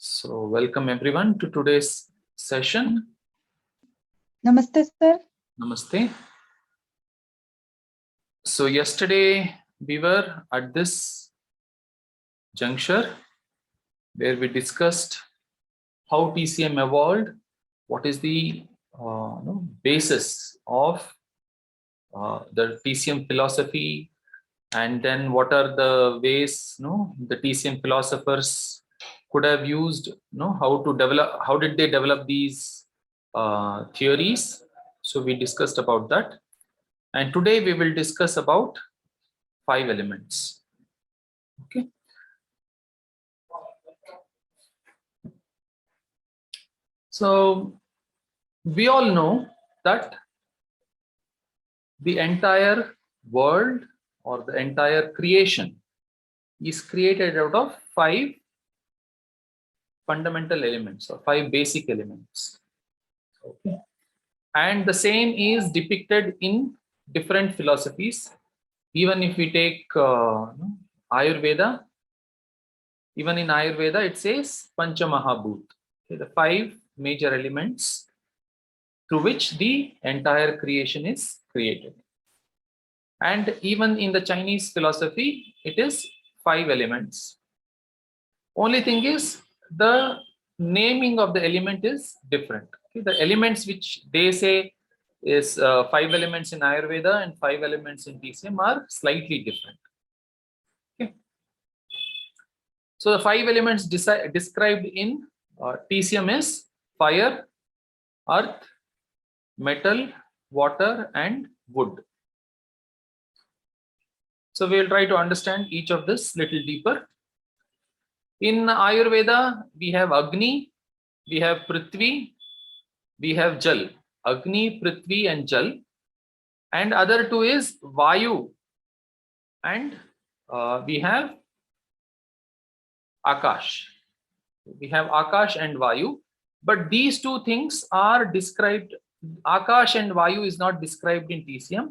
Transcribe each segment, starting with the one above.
So welcome everyone to today's session. Namaste, sir. Namaste. So yesterday we were at this juncture where we discussed how TCM evolved, what is the basis of the TCM philosophy, and then what are the ways the TCM philosophers could have used, how did they develop these theories. So we discussed about that, and today we will discuss about 5 elements. Okay, so we all know that the entire world or the entire creation is created out of 5 fundamental elements or 5 basic elements. Okay, and the same is depicted in different philosophies. Even if we take Ayurveda, even in Ayurveda it says Pancha Mahabhut, okay, the 5 major elements through which the entire creation is created. And even in the Chinese philosophy it is 5 elements. Only thing is the naming of the element is different. Okay, the elements which they say is 5 elements in Ayurveda and 5 elements in TCM are slightly different. Okay. So the 5 elements described in TCM is fire, earth, metal, water, and wood. So we will try to understand each of this little deeper. In Ayurveda, we have Agni, we have Prithvi, we have Jal. Agni, Prithvi, and Jal. And other two is Vayu, and we have Akash. We have Akash and Vayu, but these two things are described. Akash and Vayu is not described in TCM,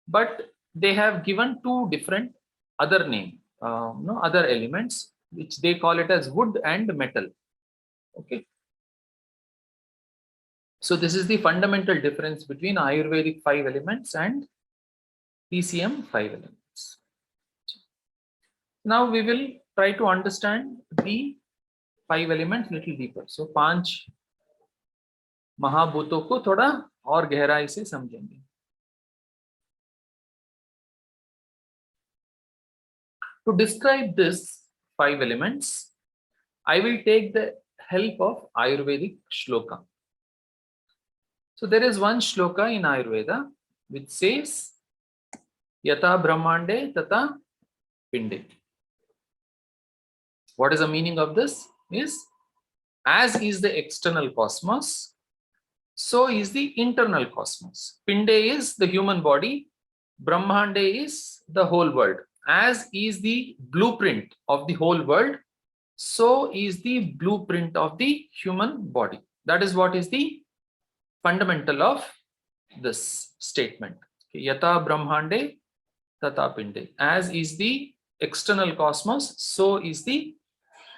but they have given 2 different other name, other elements, which they call it as wood and metal. Okay. So this is the fundamental difference between Ayurvedic 5 elements and TCM 5 elements. Now we will try to understand the 5 elements little deeper. So 5 महाभूतों को थोड़ा और गहराई से समझेंगे. To describe this 5 elements, I will take the help of Ayurvedic shloka. So there is one shloka in Ayurveda which says Yata Brahmande Tata Pinde. What is the meaning of this? Is as is the external cosmos, so is the internal cosmos. Pinde is the human body, Brahmande is the whole world. As is the blueprint of the whole world, so is the blueprint of the human body. That is what is the fundamental of this statement. Yata Brahmande Tata Pinde. As is the external cosmos, so is the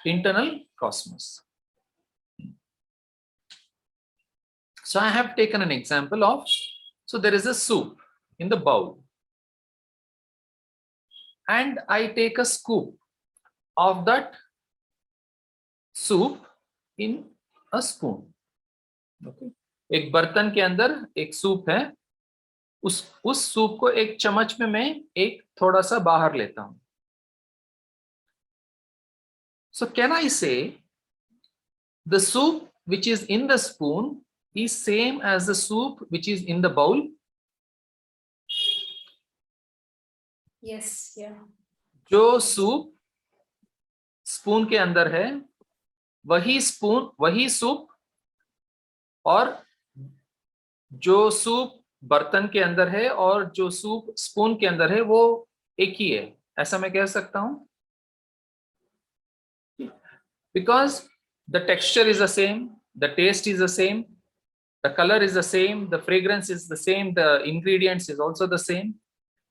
internal cosmos. So I have taken an example of, so there is a soup in the bowl, and I take a scoop of that soup in a spoon. Okay. एक बर्तन के अंदर एक soup है, उस soup को एक चम्मच में मैं एक थोड़ा सा बाहर लेता हूं. So can I say the soup which is in the spoon is same as the soup which is in the bowl? Yes, yeah. जो सूप स्पून के अंदर है वही सूप, और जो सूप बर्तन के अंदर है और जो सूप स्पून के अंदर है वो एक ही है, ऐसा मैं कह सकता हूं. Because the texture is the same, the taste is the same, the color is the same, the fragrance is the same, the ingredients is also the same,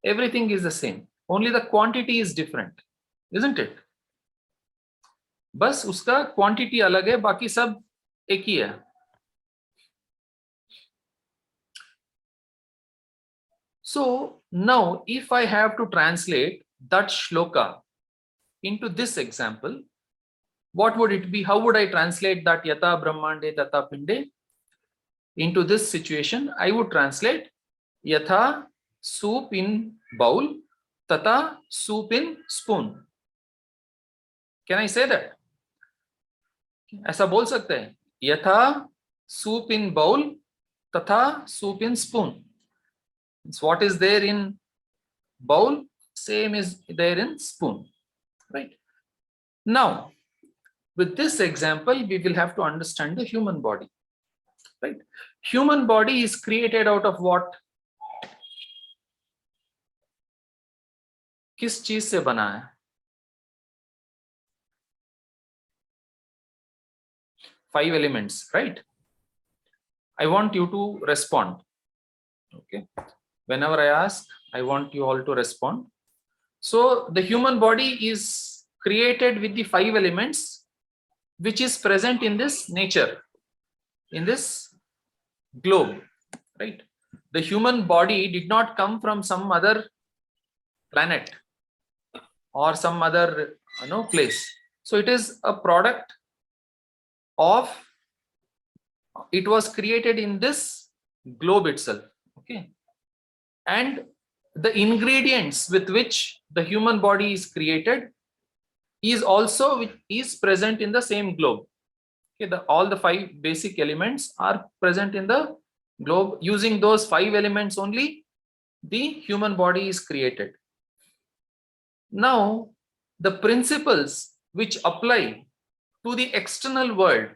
everything is the same, only the quantity is different, isn't it? बस उसका quantity अलग है, बाकी सब एक ही है. So now if I have to translate that shloka into this example, what would it be? How would I translate that yata brahmande tata pinde into this situation? I would translate yatha soup in bowl tata soup in spoon. Can I say that? ऐसा बोल सकते हैं, यथा soup in bowl तथा soup in spoon. It's what is there in bowl, same is there in spoon, right? Now, with this example, we will have to understand the human body, right? Human body is created out of what? किस चीज से बना है? 5 elements, right? I want you to respond. Okay. Whenever I ask, I want you all to respond. So the human body is created with the 5 elements which is present in this nature, in this globe, right? The human body did not come from some other planet or some other place. So it is a product of, it was created in this globe itself. Okay. And the ingredients with which the human body is created is also is present in the same globe. Okay, all the 5 basic elements are present in the globe. Using those 5 elements only, the human body is created. Now, the principles which apply to the external world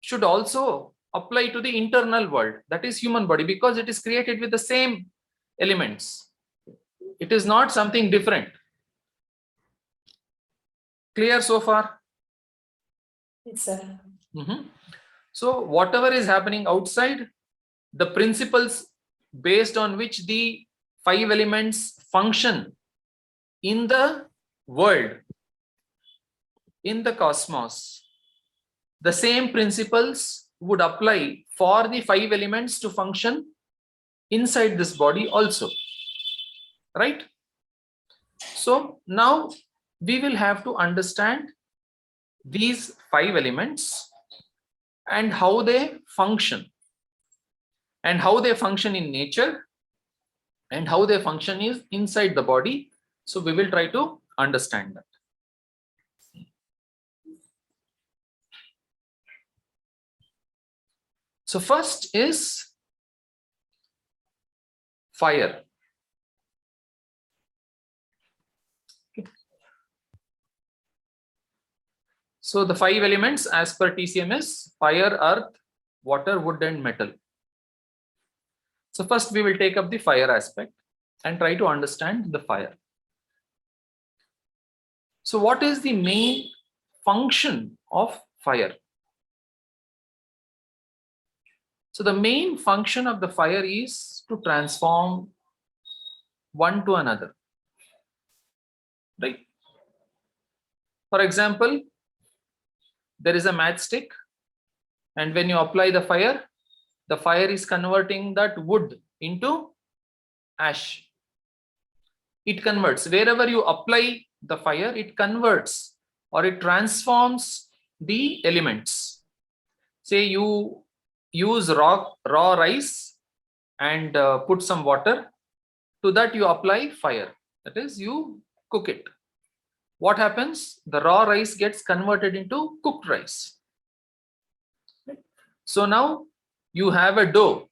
should also apply to the internal world, that is human body, because it is created with the same elements. It is not something different. Clear so far? Yes, sir. So whatever is happening outside, the principles based on which the 5 elements function in the world, in the cosmos, the same principles would apply for the 5 elements to function inside this body also, right? So now we will have to understand these 5 elements and how they function, and how they function in nature, and how they function is inside the body. So we will try to understand that. So first is fire. So the 5 elements as per TCM is fire, earth, water, wood and metal. So first we will take up the fire aspect and try to understand the fire. So what is the main function of fire? So the main function of the fire is to transform one to another, right? For example, there is a matchstick, and when you apply the fire is converting that wood into ash. It converts. Wherever you apply the fire, it converts or it transforms the elements. Say you use raw rice and put some water. To that you apply fire. That is, you cook it. What happens? The raw rice gets converted into cooked rice. So now you have a dough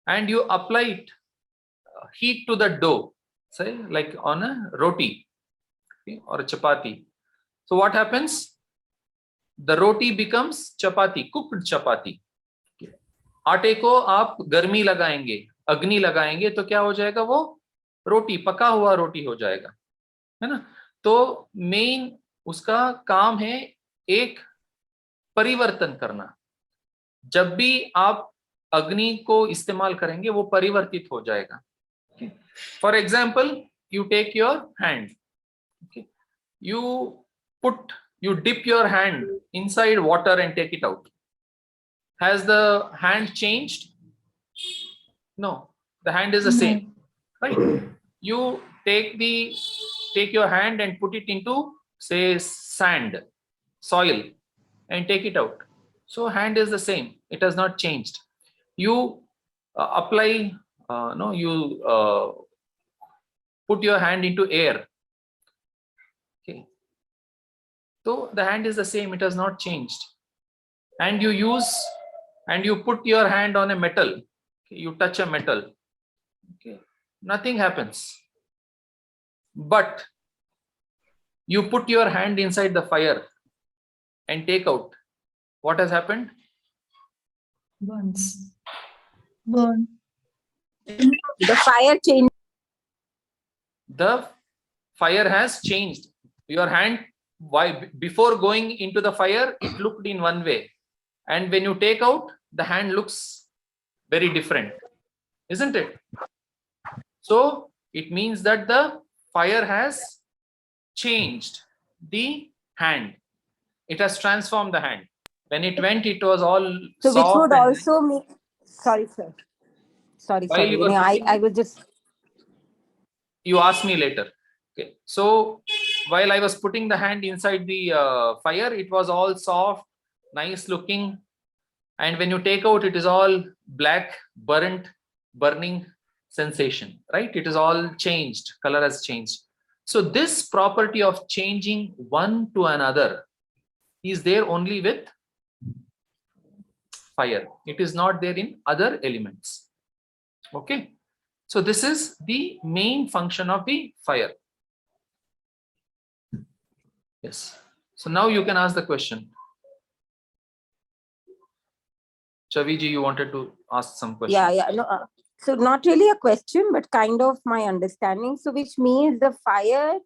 and you apply it, heat to the dough, say like on a roti, okay, or a chapati. So what happens? The roti becomes chapati, cooked chapati. आटे को आप गर्मी लगाएंगे, अग्नि लगाएंगे तो क्या हो जाएगा? वो रोटी, पका हुआ रोटी हो जाएगा, है ना? तो मेन उसका काम है एक परिवर्तन करना. जब भी आप अग्नि को इस्तेमाल करेंगे वो परिवर्तित हो जाएगा. For example, you take your hand, you you dip your hand inside water and take it out. Has the hand changed? No, the hand is the same, right? You take your hand and put it into, say, sand, soil, and take it out. So hand is the same, it has not changed. You apply, no, you put your hand into air. Okay, so the hand is the same, it has not changed. And you put your hand on a metal. Okay, you touch a metal. Okay, nothing happens. But you put your hand inside the fire and take out. What has happened? Burns. Burn. The fire changed. The fire has changed. Your hand, why before going into the fire, it looked in one way, and when you take out, the hand looks very different, isn't it? So it means that the fire has changed the hand. It has transformed the hand. When it went, it was all So which soft would and also mean, sorry, sir. Sorry. While you were I was just, you ask me later. Okay, so while I was putting the hand inside the fire, it was all soft, nice looking, and when you take out, it is all black, burning sensation, right? It is all changed, color has changed. So this property of changing one to another is there only with fire. It is not there in other elements. Okay, so this is the main function of the fire. Yes. So now you can ask the question. Chaviji, you wanted to ask some question. yeah. No, so not really a question, but kind of my understanding. So which means the fire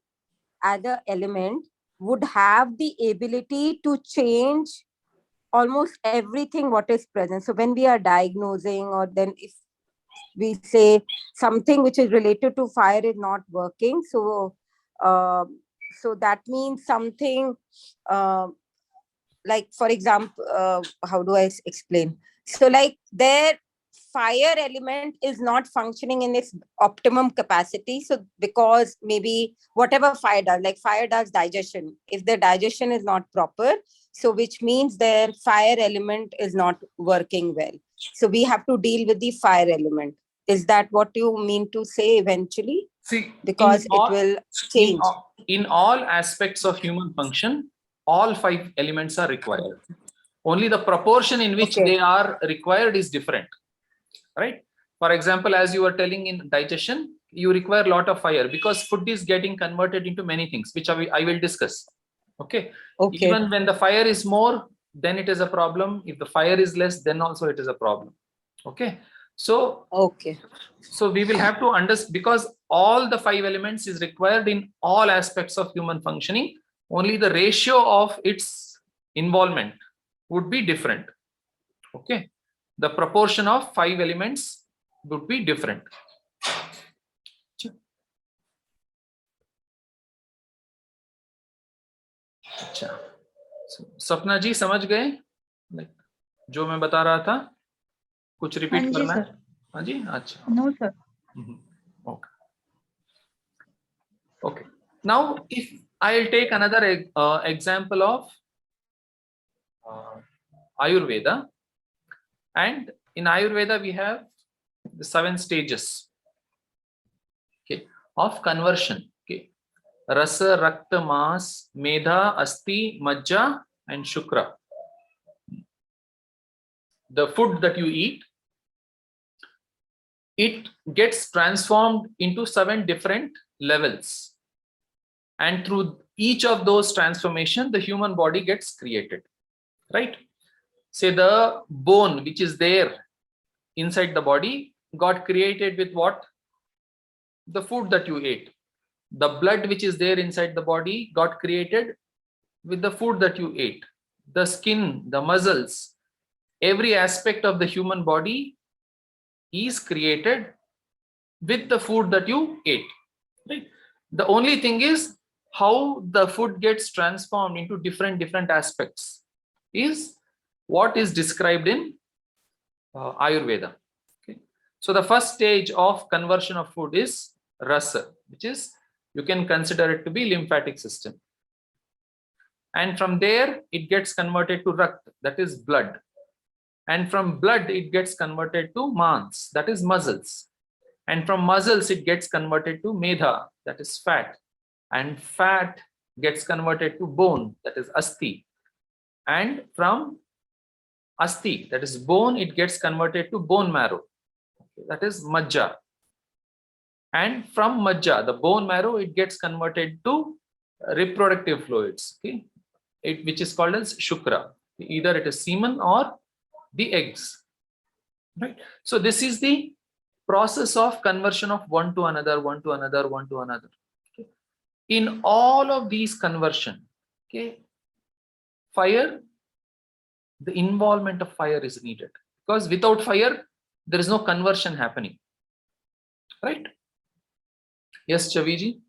as an element would have the ability to change almost everything what is present. So when we are diagnosing, or then if we say something which is related to fire is not working, so so that means something like, for example, how do I explain? So like their fire element is not functioning in its optimum capacity. So because maybe whatever fire does, like fire does digestion, if the digestion is not proper, so which means their fire element is not working well. So we have to deal with the fire element. Is that what you mean to say eventually? See, Because it will change. in all aspects of human function, all 5 elements are required. Only the proportion in which they are required is different, right? For example, as you were telling, in digestion, you require a lot of fire because food is getting converted into many things, which I will discuss. Okay. Even when the fire is more, then it is a problem. If the fire is less, then also it is a problem. Okay. So so we will have to understand, because all the 5 elements is required in all aspects of human functioning. Only the ratio of its involvement would be different. Okay, the proportion of 5 elements would be different. अच्छा, सपना जी समझ गए जो मैं बता रहा था? कुछ रिपीट करना है? हाँ जी, अच्छा. No, sir. Okay. Okay. Now, if I'll take another example of Ayurveda, and in Ayurveda we have the 7 stages, okay, of conversion. Okay, Rasa, Rakta, Mas, Medha, Asti, Majja, and Shukra. The food that you eat, it gets transformed into 7 different levels, and through each of those transformation, the human body gets created, right? Say the bone which is there inside the body got created with what? The food that you ate. The blood which is there inside the body got created with the food that you ate. The skin, the muscles, every aspect of the human body is created with the food that you ate, right? The only thing is how the food gets transformed into different aspects is what is described in Ayurveda. Okay. So the first stage of conversion of food is rasa, which is, you can consider it to be lymphatic system. And from there it gets converted to rakta, that is blood. And from blood it gets converted to mans, that is muscles. And from muscles it gets converted to medha, that is fat. And fat gets converted to bone, that is asti. And from asti, that is bone, it gets converted to bone marrow, that is majja. And from majja, the bone marrow, it gets converted to reproductive fluids, okay, which is called as shukra. Either it is semen or the eggs, right? So this is the process of conversion of one to another, one to another, one to another. Okay. In all of these conversion, okay, fire, the involvement of fire is needed, because without fire there is no conversion happening, right? Yes, Chaviji.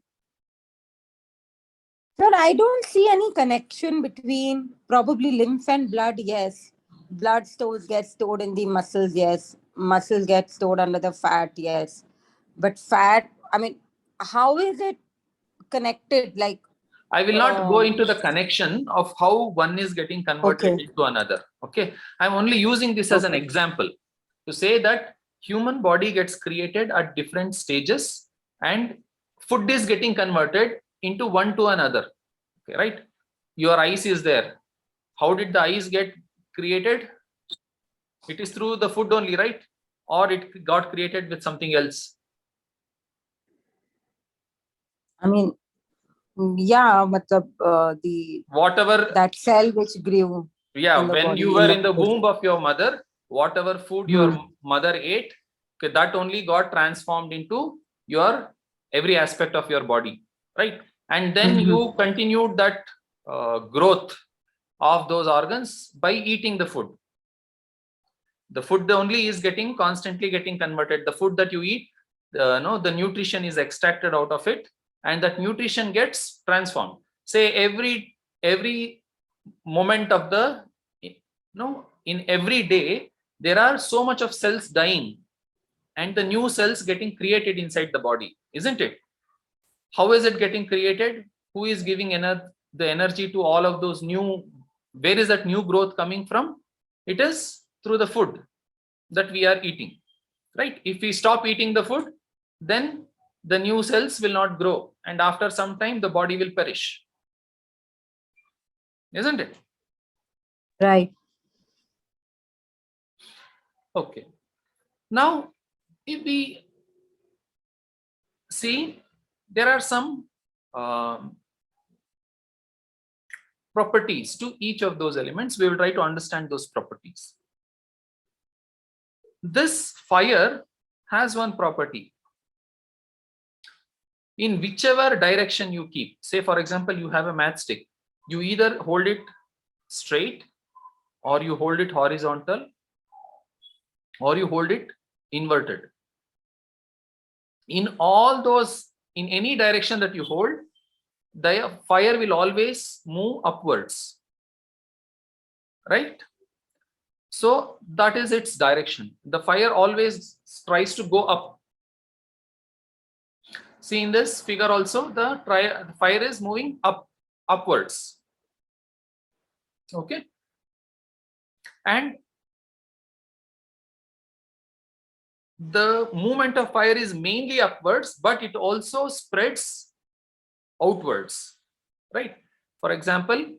Sir, I don't see any connection between probably lymph and blood. Yes, blood stores get stored in the muscles. Yes, muscles get stored under the fat. Yes, but fat. I mean, how is it connected? Like, I will not go into the connection of how one is getting converted okay, into another. Okay. I'm only using this as an okay, example to say that human body gets created at different stages and food is getting converted into one to another. Okay, right? Your eyes is there. How did the eyes get created? It is through the food only, right? Or it got created with something else. I mean, yeah, matlab, Whatever, that cell which grew yeah, in the when you body were in the in the womb of your mother, whatever food your mother ate, okay, that only got transformed into your every aspect of your body, right? And then you continued that growth of those organs by eating the food. The food only is getting constantly getting converted. The food that you eat, no, the nutrition is extracted out of it, and that nutrition gets transformed. Say every moment of the, no, in every day there are so much of cells dying and the new cells getting created inside the body, isn't it? How is it getting created? Who is giving the energy to all of those new? Where is that new growth coming from? It is through the food that we are eating, right? If we stop eating the food, then the new cells will not grow, and after some time the body will perish, isn't it? right. Okay. Now, if we see, there are some properties to each of those elements. We will try to understand those properties. This fire has one property. In whichever direction you keep, say for example, you have a matchstick, you either hold it straight, or you hold it horizontal, or you hold it inverted. In all those, in any direction that you hold, the fire will always move upwards, right? So that is its direction. The fire always tries to go up. See in this figure also, the fire is moving upwards. Okay. And the movement of fire is mainly upwards, but it also spreads outwards, right? For example,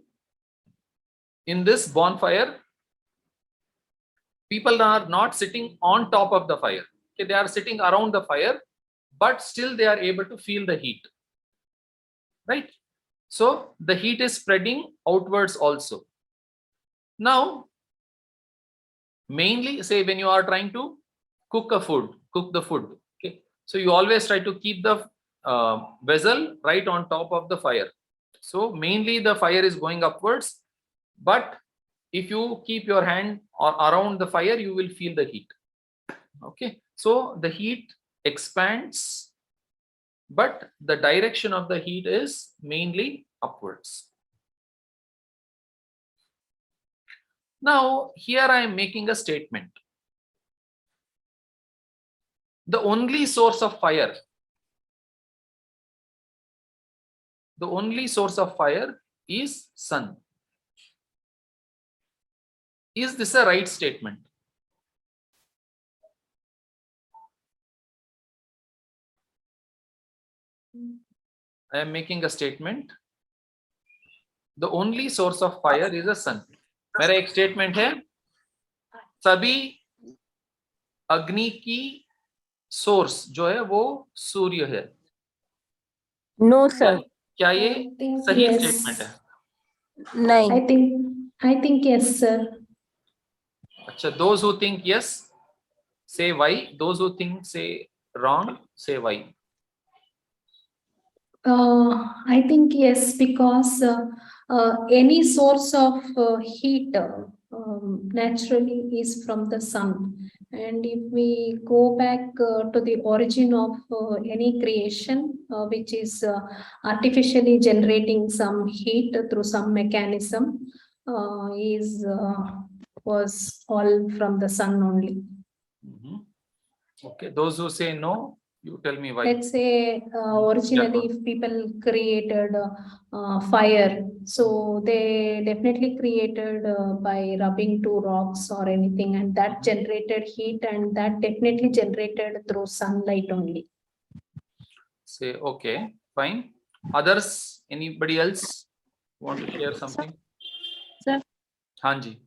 in this bonfire, people are not sitting on top of the fire. Okay, they are sitting around the fire, but still they are able to feel the heat, right? So the heat is spreading outwards also. Now, mainly say when you are trying to cook the food, okay, so you always try to keep the vessel right on top of the fire. So mainly the fire is going upwards, but if you keep your hand around the fire, you will feel the heat. Okay, so the heat expands but the direction of the heat is mainly upwards. Now, here I am making a statement. The only source of fire is sun. Is this a right statement? I am making a statement. The only source of fire is a sun. मेरा एक statement है, सभी अग्नि की source जो है वो सूर्य है. No, sir. क्या ये I think सही yes. स्टेटमेंट है? नहीं. I think yes, sir. अच्छा, those who think yes, say why. Those who think say wrong, say why. I think yes, because any source of heat naturally is from the sun. And if we go back to the origin of any creation, which is artificially generating some heat through some mechanism, was all from the sun only. Okay, those who say no, you tell me why. Let's say originally if people created fire, so they definitely created by rubbing two rocks or anything, and that generated heat, and that definitely generated through sunlight only. Say okay, fine. Others, anybody else want to share something? Sir. हाँ जी.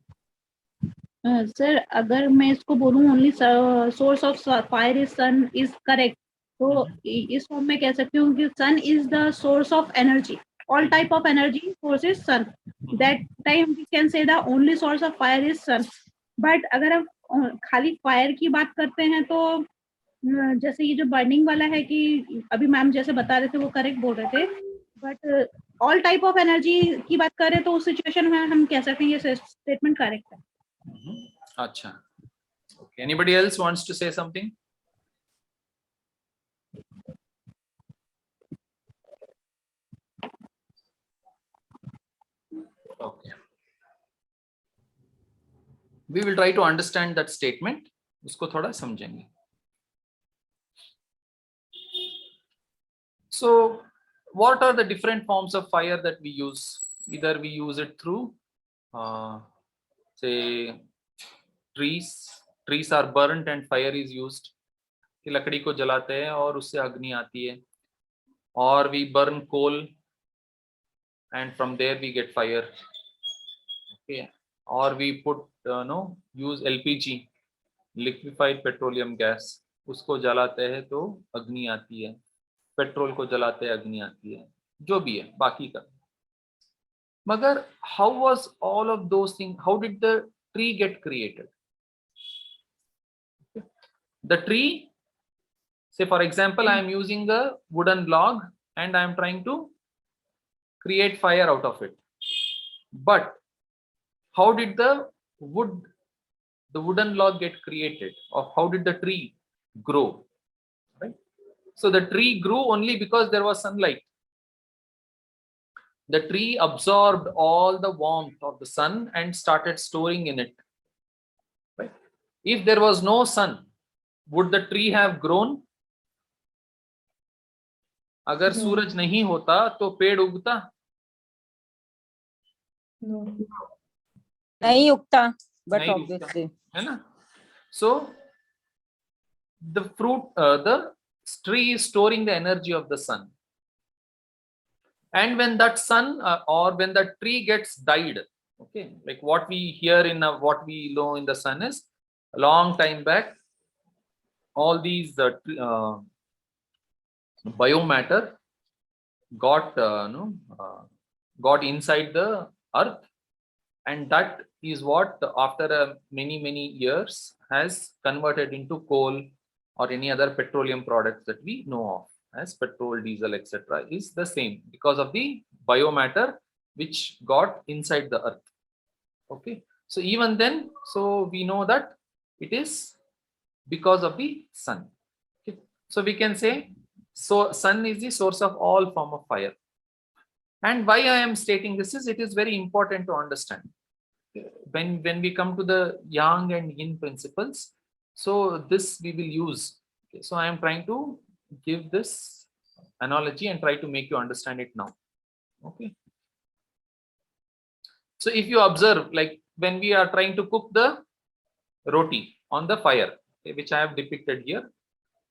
Sir अगर मैं इसको बोलूं only source of fire is sun is correct, तो इस form में कह सकती हूँ कि sun is the source of energy. All type of energy source is sun. That time we can say the only source of fire is sun. But अगर हम खाली फायर की बात करते हैं तो जैसे ये जो बर्निंग वाला है कि अभी मैम जैसे बता रहे थे वो करेक्ट बोल रहे थे, but all type of energy की बात करें तो उस सिचुएशन में हम कह सकते हैं ये स्टेटमेंट करेक्ट है. Acha. Okay. Anybody else wants to say something? Okay. We will try to understand that statement. उसको थोड़ा समझेंगे. So, what are the different forms of fire that we use? Either we use it through, say, trees are burnt and fire is used. कि लकड़ी को जलाते हैं और उससे अग्नि आती है. Or we burn coal and from there we get fire. Okay. Or we put use LPG, liquefied petroleum gas. उसको जलाते हैं तो अग्नि आती है. पेट्रोल को जलाते हैं अग्नि आती है. जो भी है बाकी का. मगर how was all of those things? How did the tree get created? The tree, say for example, I am using a wooden log and I am trying to create fire out of it. But how did the wooden log get created, or how did the tree grow? Right? So the tree grew only because there was sunlight. The tree absorbed all the warmth of the sun and started storing in it. Right? If there was no sun, would the tree have grown? अगर सूरज नहीं होता तो पेड़ उगता? नहीं उगता, but नहीं obviously. है ना? So the the tree is storing the energy of the sun. And when that sun or when the tree gets died, okay, like what we hear in what we know in the sun is, a long time back, all these biomatter got got inside the earth, and that is what after many years has converted into coal or any other petroleum products that we know of as petrol, diesel, etc. is the same because of the biomatter which got inside the earth. Okay, so even then, so we know that it is because of the sun. Okay. So we can say So sun is the source of all form of fire. And why I am stating this is, it is very important to understand. When we come to the yang and yin principles, so this we will use. Okay, so I am trying to give this analogy and try to make you understand it now. Okay. So if you observe, like when we are trying to cook the roti on the fire, okay, which I have depicted here.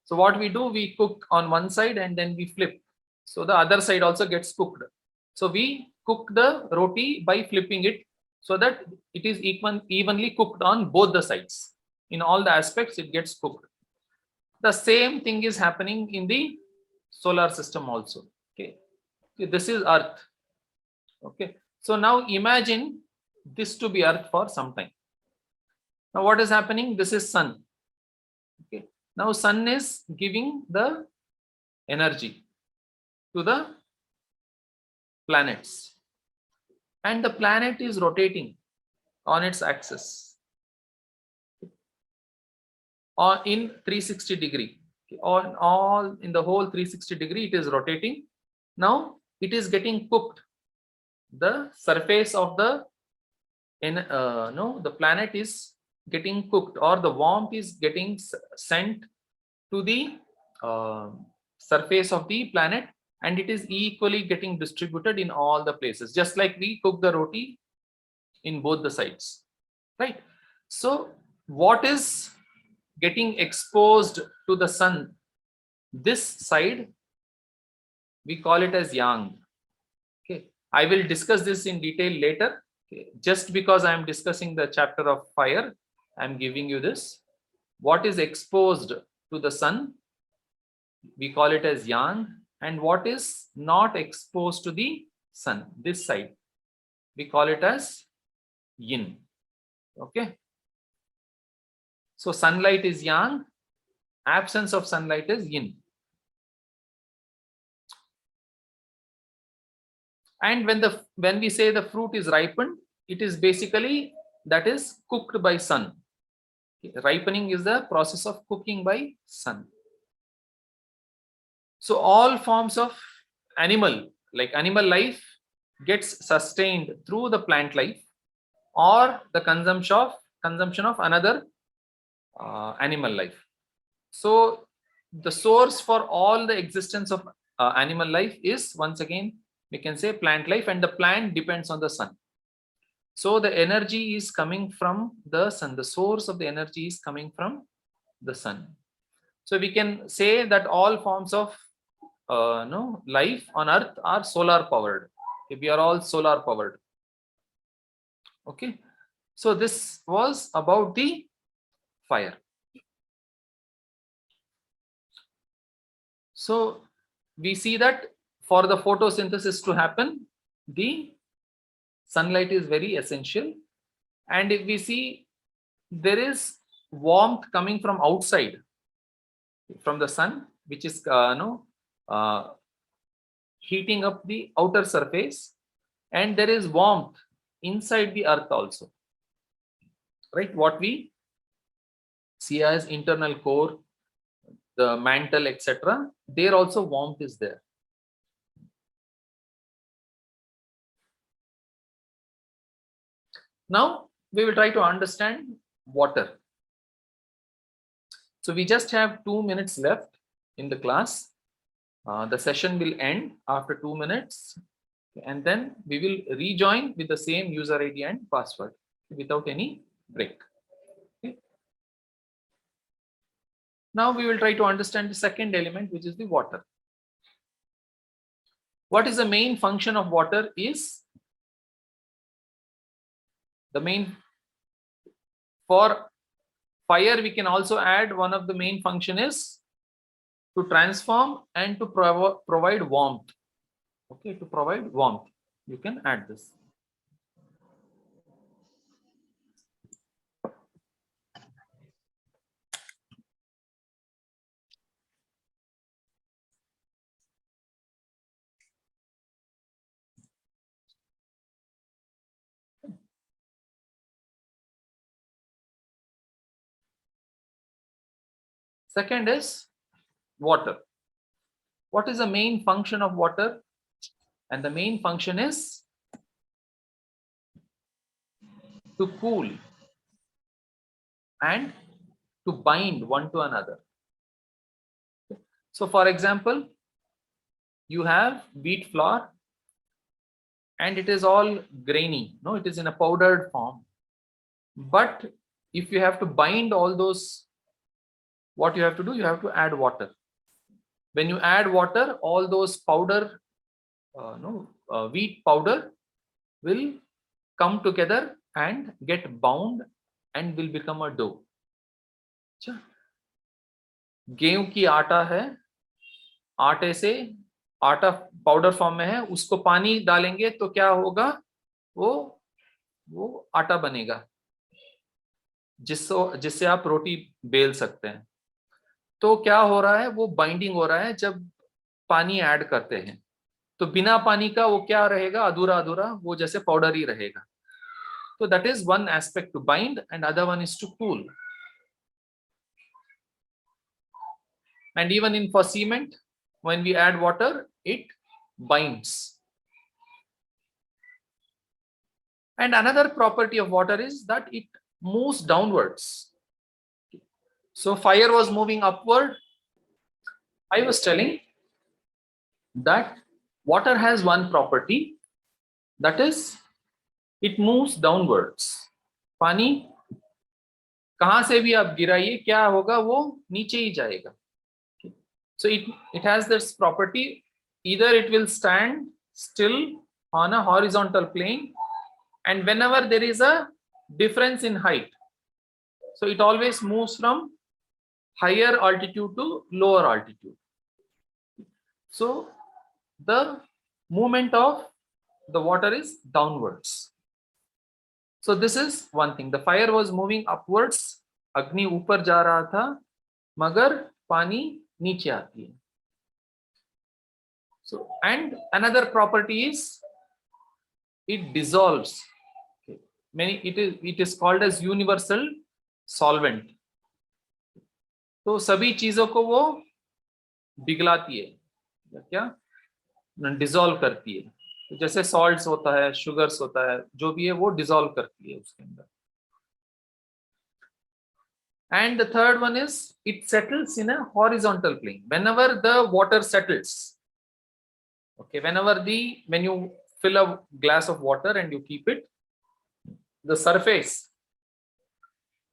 So what we do, we cook on one side and then we flip. So the other side also gets cooked. So we cook the roti by flipping it so that it is evenly cooked on both the sides. In all the aspects, it gets cooked. The same thing is happening in the solar system also. Okay. This is Earth. Okay. So now imagine this to be Earth for some time. Now what is happening? This is sun. Okay. Now sun is giving the energy to the planets, and the planet is rotating on its axis or in 360 degree. Okay. On all in the whole 360 degree, it is rotating. Now it is getting cooked. The surface of the the planet is getting cooked, or the warmth is getting sent to the surface of the planet, and it is equally getting distributed in all the places, just like we cook the roti in both the sides, right? So what is getting exposed to the sun, this side, we call it as yang. Okay, I will discuss this in detail later. Okay. Just because I am discussing the chapter of fire, I am giving you this. What is exposed to the sun, we call it as yang, and what is not exposed to the sun, this side, we call it as yin. Okay. So sunlight is yang, absence of sunlight is yin. And when we say the fruit is ripened, it is basically that is cooked by sun. Ripening is the process of cooking by sun. So all forms of animal, like animal life, gets sustained through the plant life or the consumption of another animal life. So the source for all the existence of animal life is, once again, we can say plant life, and the plant depends on the sun. So the energy is coming from the sun. The source of the energy is coming from the sun. So we can say that all forms of life on earth are solar powered. Okay, we are all solar powered. Okay. So this was about the fire. So we see that for the photosynthesis to happen, the sunlight is very essential. And if we see, there is warmth coming from outside, from the sun, which is heating up the outer surface, and there is warmth inside the earth also, right? What we see as internal core, the mantle, etc., there also warmth is there. Now we will try to understand water. So we just have 2 minutes left in the class. The session will end after 2 minutes, and then we will rejoin with the same user ID and password without any break. Okay. Now we will try to understand the second element, which is the water. What is the main function of water is, the main, for fire we can also add one of the main function is to transform and to provide warmth. Okay, to provide warmth, you can add this. Second is water. what is the main function of water? And the main function is to cool and to bind one to another. So for example, you have wheat flour and it is all grainy. No, it is in a powdered form. But if you have to bind all those, what you have to do, you have to add water. When you add water, all those powder, wheat powder will come together and get bound and will become a dough. अच्छा, गेहूं की आटा है, आटे से आटा powder form में है, उसको पानी डालेंगे तो क्या होगा, वो आटा बनेगा जिससे आप रोटी बेल सकते हैं. तो क्या हो रहा है, वो बाइंडिंग हो रहा है जब पानी ऐड करते हैं. तो बिना पानी का वो क्या रहेगा, अधूरा अधूरा, वो जैसे पाउडर ही रहेगा. तो that is one aspect to bind and other one is to cool. And even in for cement, when we add water, it binds. And another property of water is that it moves downwards. So fire was moving upward. I was telling that water has one property, that is it moves downwards. पानी कहां से भी आप गिराइए, क्या होगा, वो नीचे ही जाएगा. So it has this property, either it will stand still on a horizontal plane, and whenever there is a difference in height, so it always moves from higher altitude to lower altitude. So the movement of the water is downwards. So this is one thing. The fire was moving upwards, अग्नि ऊपर जा रहा था, मगर पानी नीचे आती है. So, and another property is it dissolves. Okay. It is called as universal solvent. तो सभी चीजों को वो पिघलाती है, क्या डिसॉल्व करती है. तो जैसे सॉल्ट्स होता है, शुगर्स होता है, जो भी है वो डिसॉल्व करती है उसके अंदर. And the third one is it settles in a horizontal plane. Whenever the water settles, okay, when you fill a glass of water and you keep it, the surface,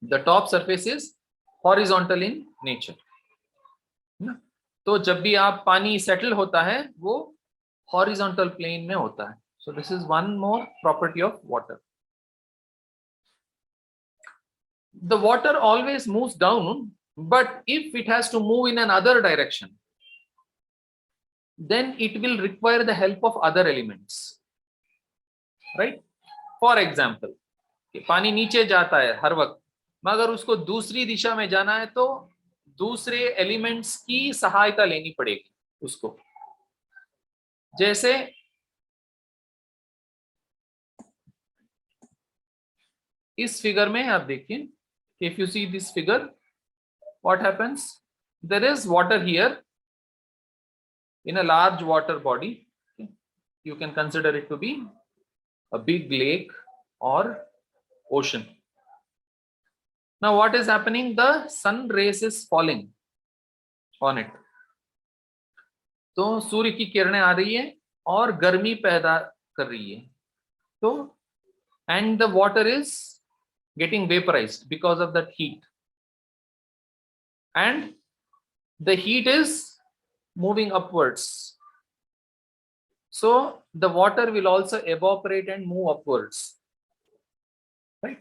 the top surface is horizontal in nature. तो जब भी आप पानी settle होता है वो horizontal plane में होता है. So this is one more property of water. The water always moves down, but if it has to move in another direction, then it will require the help of other elements, right? For example, पानी नीचे जाता है हर वक्त, मगर उसको दूसरी दिशा में जाना है तो दूसरे एलिमेंट्स की सहायता लेनी पड़ेगी उसको. जैसे इस फिगर में आप देखिए, if you see this figure, what happens, there is water here in a large water body. You can consider it to be a big lake or ocean. Now what is happening, the sun rays is falling on it. तो सूर्य की किरणें आ रही है और गर्मी पैदा कर रही है. तो and the water is getting vaporized because of that heat, and the heat is moving upwards, so the water will also evaporate and move upwards, right?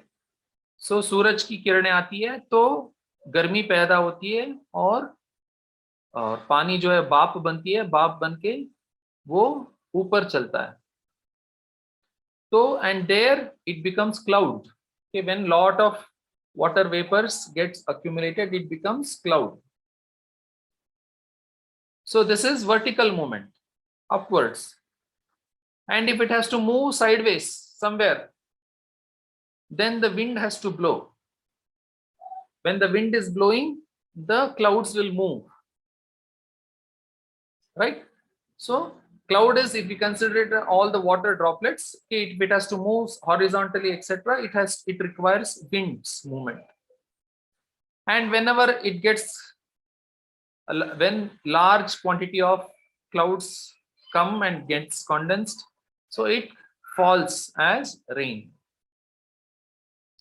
So सूरज की किरणें आती है तो गर्मी पैदा होती है और पानी जो है भाप बनती है, भाप बनके वो ऊपर चलता है. तो and there it becomes cloud. Okay, when lot of water vapors gets accumulated, it becomes cloud. So this is vertical movement upwards, and if it has to move sideways somewhere, then the wind has to blow. When the wind is blowing, the clouds will move, right? So cloud is, if we consider it all the water droplets, okay, if it has to move horizontally, etc., it requires winds movement. And whenever it gets, when large quantity of clouds come and gets condensed, so it falls as rain.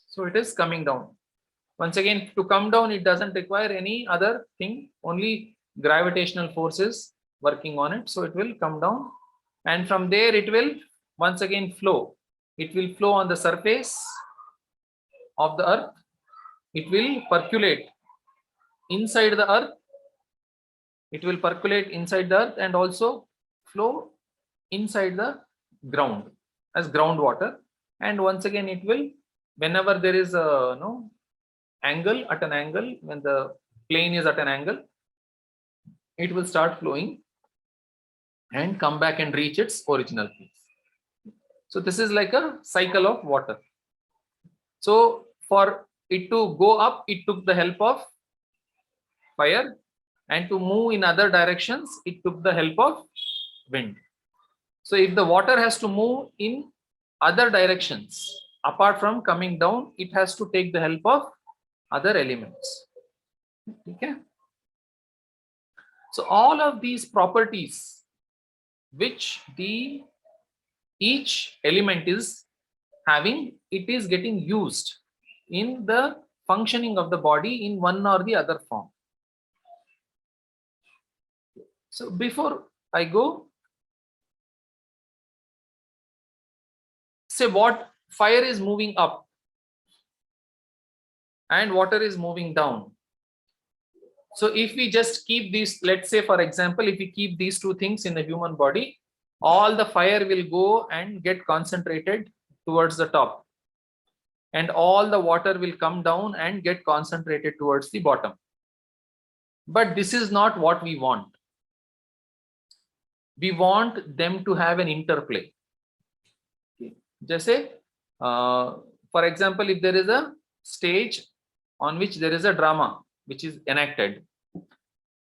So it is coming down. Once again, to come down, it doesn't require any other thing, only gravitational forces working on it. So it will come down, and from there it will once again flow. It will flow on the surface of the earth. It will percolate inside the earth. It will percolate inside the earth and also flow inside the ground as groundwater. And once again, it will, whenever there is a angle, at an angle, when the plane is at an angle, it will start flowing and come back and reach its original place. So this is like a cycle of water. So for it to go up, it took the help of fire, and to move in other directions, it took the help of wind. So if the water has to move in other directions apart from coming down, it has to take the help of other elements. Okay. So all of these properties which each element is having, it is getting used in the functioning of the body in one or the other form. So before I go, say what fire is moving up and water is moving down. So if we just keep these, let's say for example, if we keep these two things in the human body, all the fire will go and get concentrated towards the top, and all the water will come down and get concentrated towards the bottom. But this is not what we want. We want them to have an interplay. Just say, for example, if there is a stage on which there is a drama which is enacted,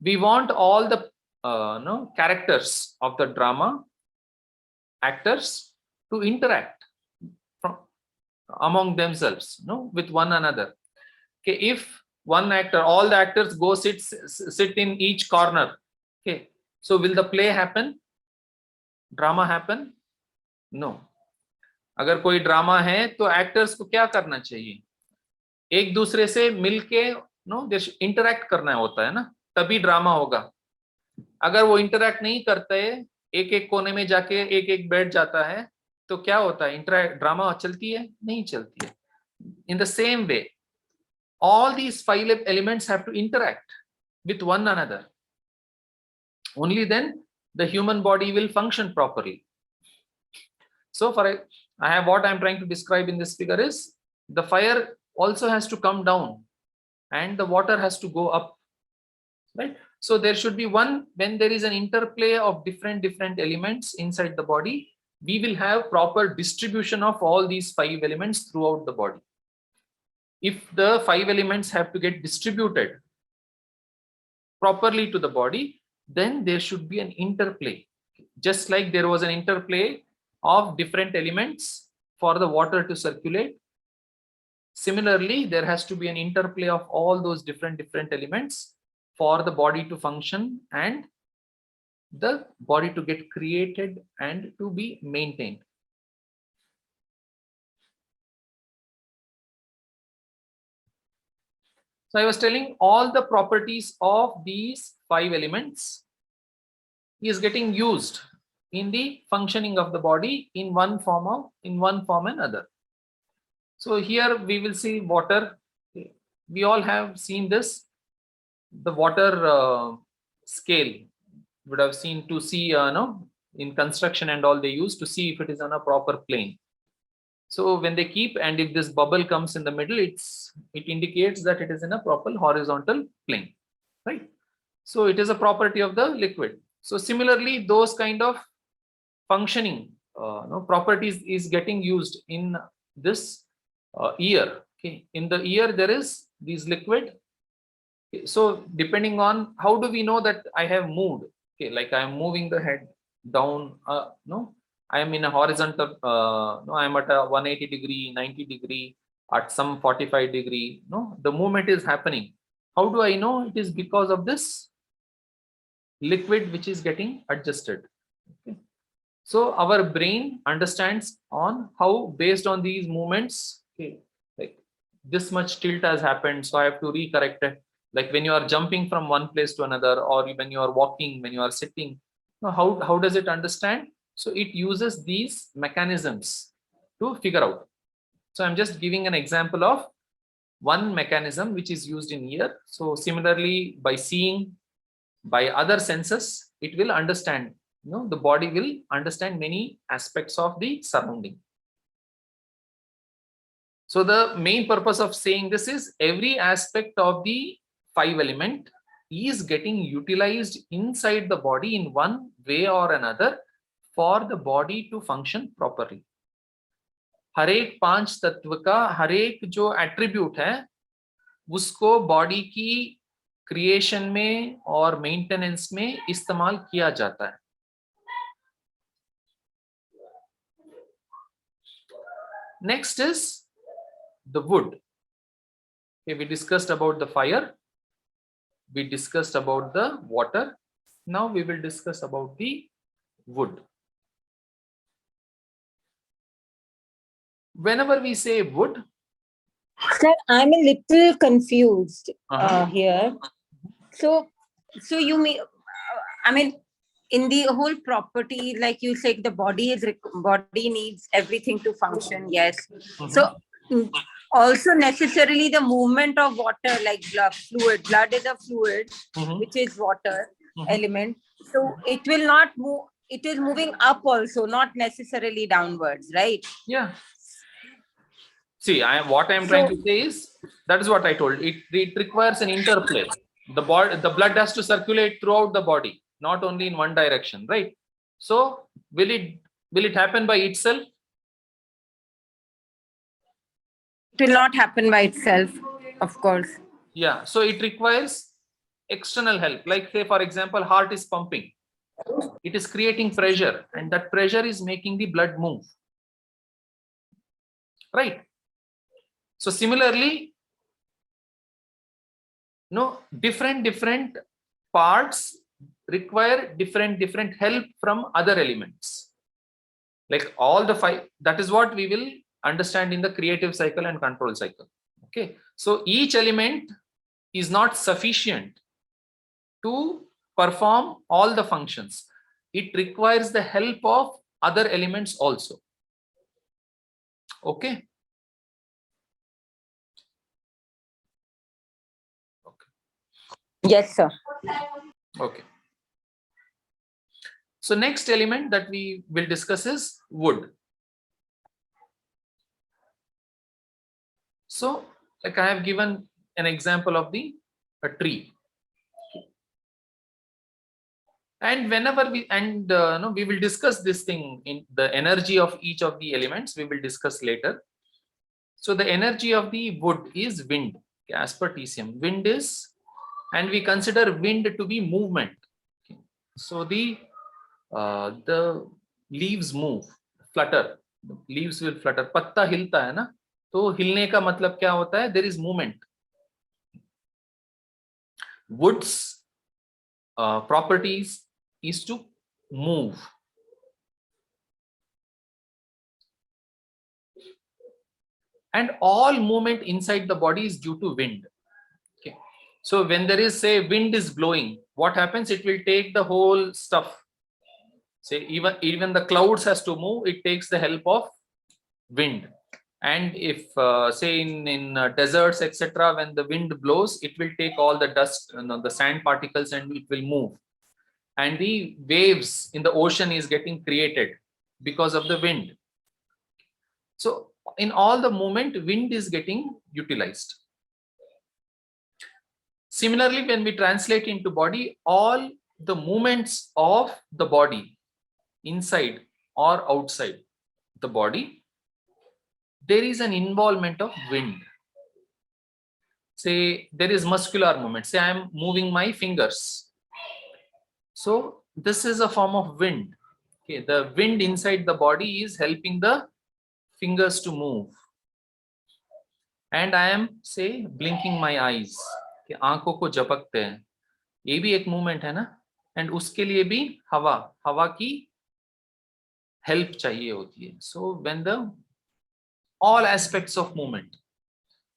we want all the characters of the drama, actors, to interact among themselves, with one another. Okay, if one actor, all the actors go sit in each corner, okay, so will the play happen? Drama happen? No. अगर कोई drama है तो actors को क्या करना चाहिए? एक दूसरे से मिलके इंटरैक्ट करना होता है ना, तभी ड्रामा होगा. अगर वो इंटरैक्ट नहीं करते, एक एक कोने में जाके एक एक बैठ जाता है, तो क्या होता है? ड्रामा चलती है? नहीं चलती है. In the same way, all these five elements have to interact with one another. Only then the human body will function properly. So I have, what I'm trying to describe in this figure is, the fire also has to come down and the water has to go up, right? So there should be one, when there is an interplay of different elements inside the body, we will have proper distribution of all these five elements throughout the body. If the five elements have to get distributed properly to the body, then there should be an interplay. Just like there was an interplay of different elements for the water to circulate, similarly there has to be an interplay of all those different elements for the body to function and the body to get created and to be maintained. So I was telling, all the properties of these five elements is getting used in the functioning of the body in one form or another. So here we will see water. We all have seen this, the water scale. Would have seen to see in construction and all, they use to see if it is on a proper plane. So when they keep, and if this bubble comes in the middle, it indicates that it is in a proper horizontal plane, right? So it is a property of the liquid. So similarly, those kind of functioning properties is getting used in this ear. Okay, in the ear there is this liquid. Okay, so depending on, how do we know that I have moved? Okay, like I am moving the head down, no, I am in a horizontal, no, I am at a 180 degree, 90 degree, at some 45 degree, no, the movement is happening. How do I know? It is because of this liquid which is getting adjusted. Okay. So our brain understands on how, based on these movements, okay, like this much tilt has happened, so I have to recorrect it. Like when you are jumping from one place to another, or when you are walking, when you are sitting, now how does it understand? So it uses these mechanisms to figure out. So I'm just giving an example of one mechanism which is used in ear. So similarly, by seeing, by other senses, it will understand, the body will understand many aspects of the surrounding. So the main purpose of saying this is every aspect of the 5 element is getting utilized inside the body in one way or another for the body to function properly. हर एक 5 तत्व का हर एक जो attribute है उसको body की creation में और मेंटेनेंस में इस्तेमाल किया जाता है. Next is the wood. Okay, we discussed about the fire, we discussed about the water. Now we will discuss about the wood. Whenever we say wood, Sir, I'm a little confused Uh-huh. here. So you mean, I mean, in the whole property, like you said, the body needs everything to function. Yes. So also necessarily the movement of water, like fluid. Blood is a fluid, which is water element. So it will not move. It is moving up also, not necessarily downwards, right? yeah. See, what I am trying to say is, that is what I told. It requires an interplay. The blood has to circulate throughout the body, not only in one direction, right? So will it happen by itself? It will not happen by itself, of course. Yeah. So it requires external help. Like say, for example, heart is pumping. It is creating pressure, and that pressure is making the blood move. Right. So similarly, different parts require different help from other elements. Like all the 5, that is what we will understand in the creative cycle and control cycle. Okay. So each element is not sufficient to perform all the functions. It requires the help of other elements also. Okay. Yes, sir. Okay. So next element that we will discuss is wood. So like I have given an example of a tree. And whenever we will discuss this thing in the energy of each of the elements, we will discuss later. So the energy of the wood is wind, as per TCM. Wind is, and we consider wind to be movement. Okay. So the leaves move, flutter. The leaves will flutter. पत्ता हिलता है ना, तो हिलने का मतलब क्या होता है? There is movement. Wood's properties is to move. And all movement inside the body is due to wind. Okay. So when there is, say, wind is blowing, what happens? It will take the whole stuff. Say even the clouds has to move, it takes the help of wind. And if say in deserts, etc., when the wind blows, it will take all the dust, the sand particles, and it will move. And the waves in the ocean is getting created because of the wind. So in all the movement, wind is getting utilized. Similarly, when we translate into body, all the movements of the body, inside or outside the body, there is an involvement of wind. Say there is muscular movement. Say I am moving my fingers. So this is a form of wind. Okay, the wind inside the body is helping the fingers to move. And I am say blinking my eyes. कि आंखों को झपकते हैं, ये भी एक movement है ना. एंड उसके लिए भी हवा की हेल्प चाहिए होती है. So when the all aspects of movement,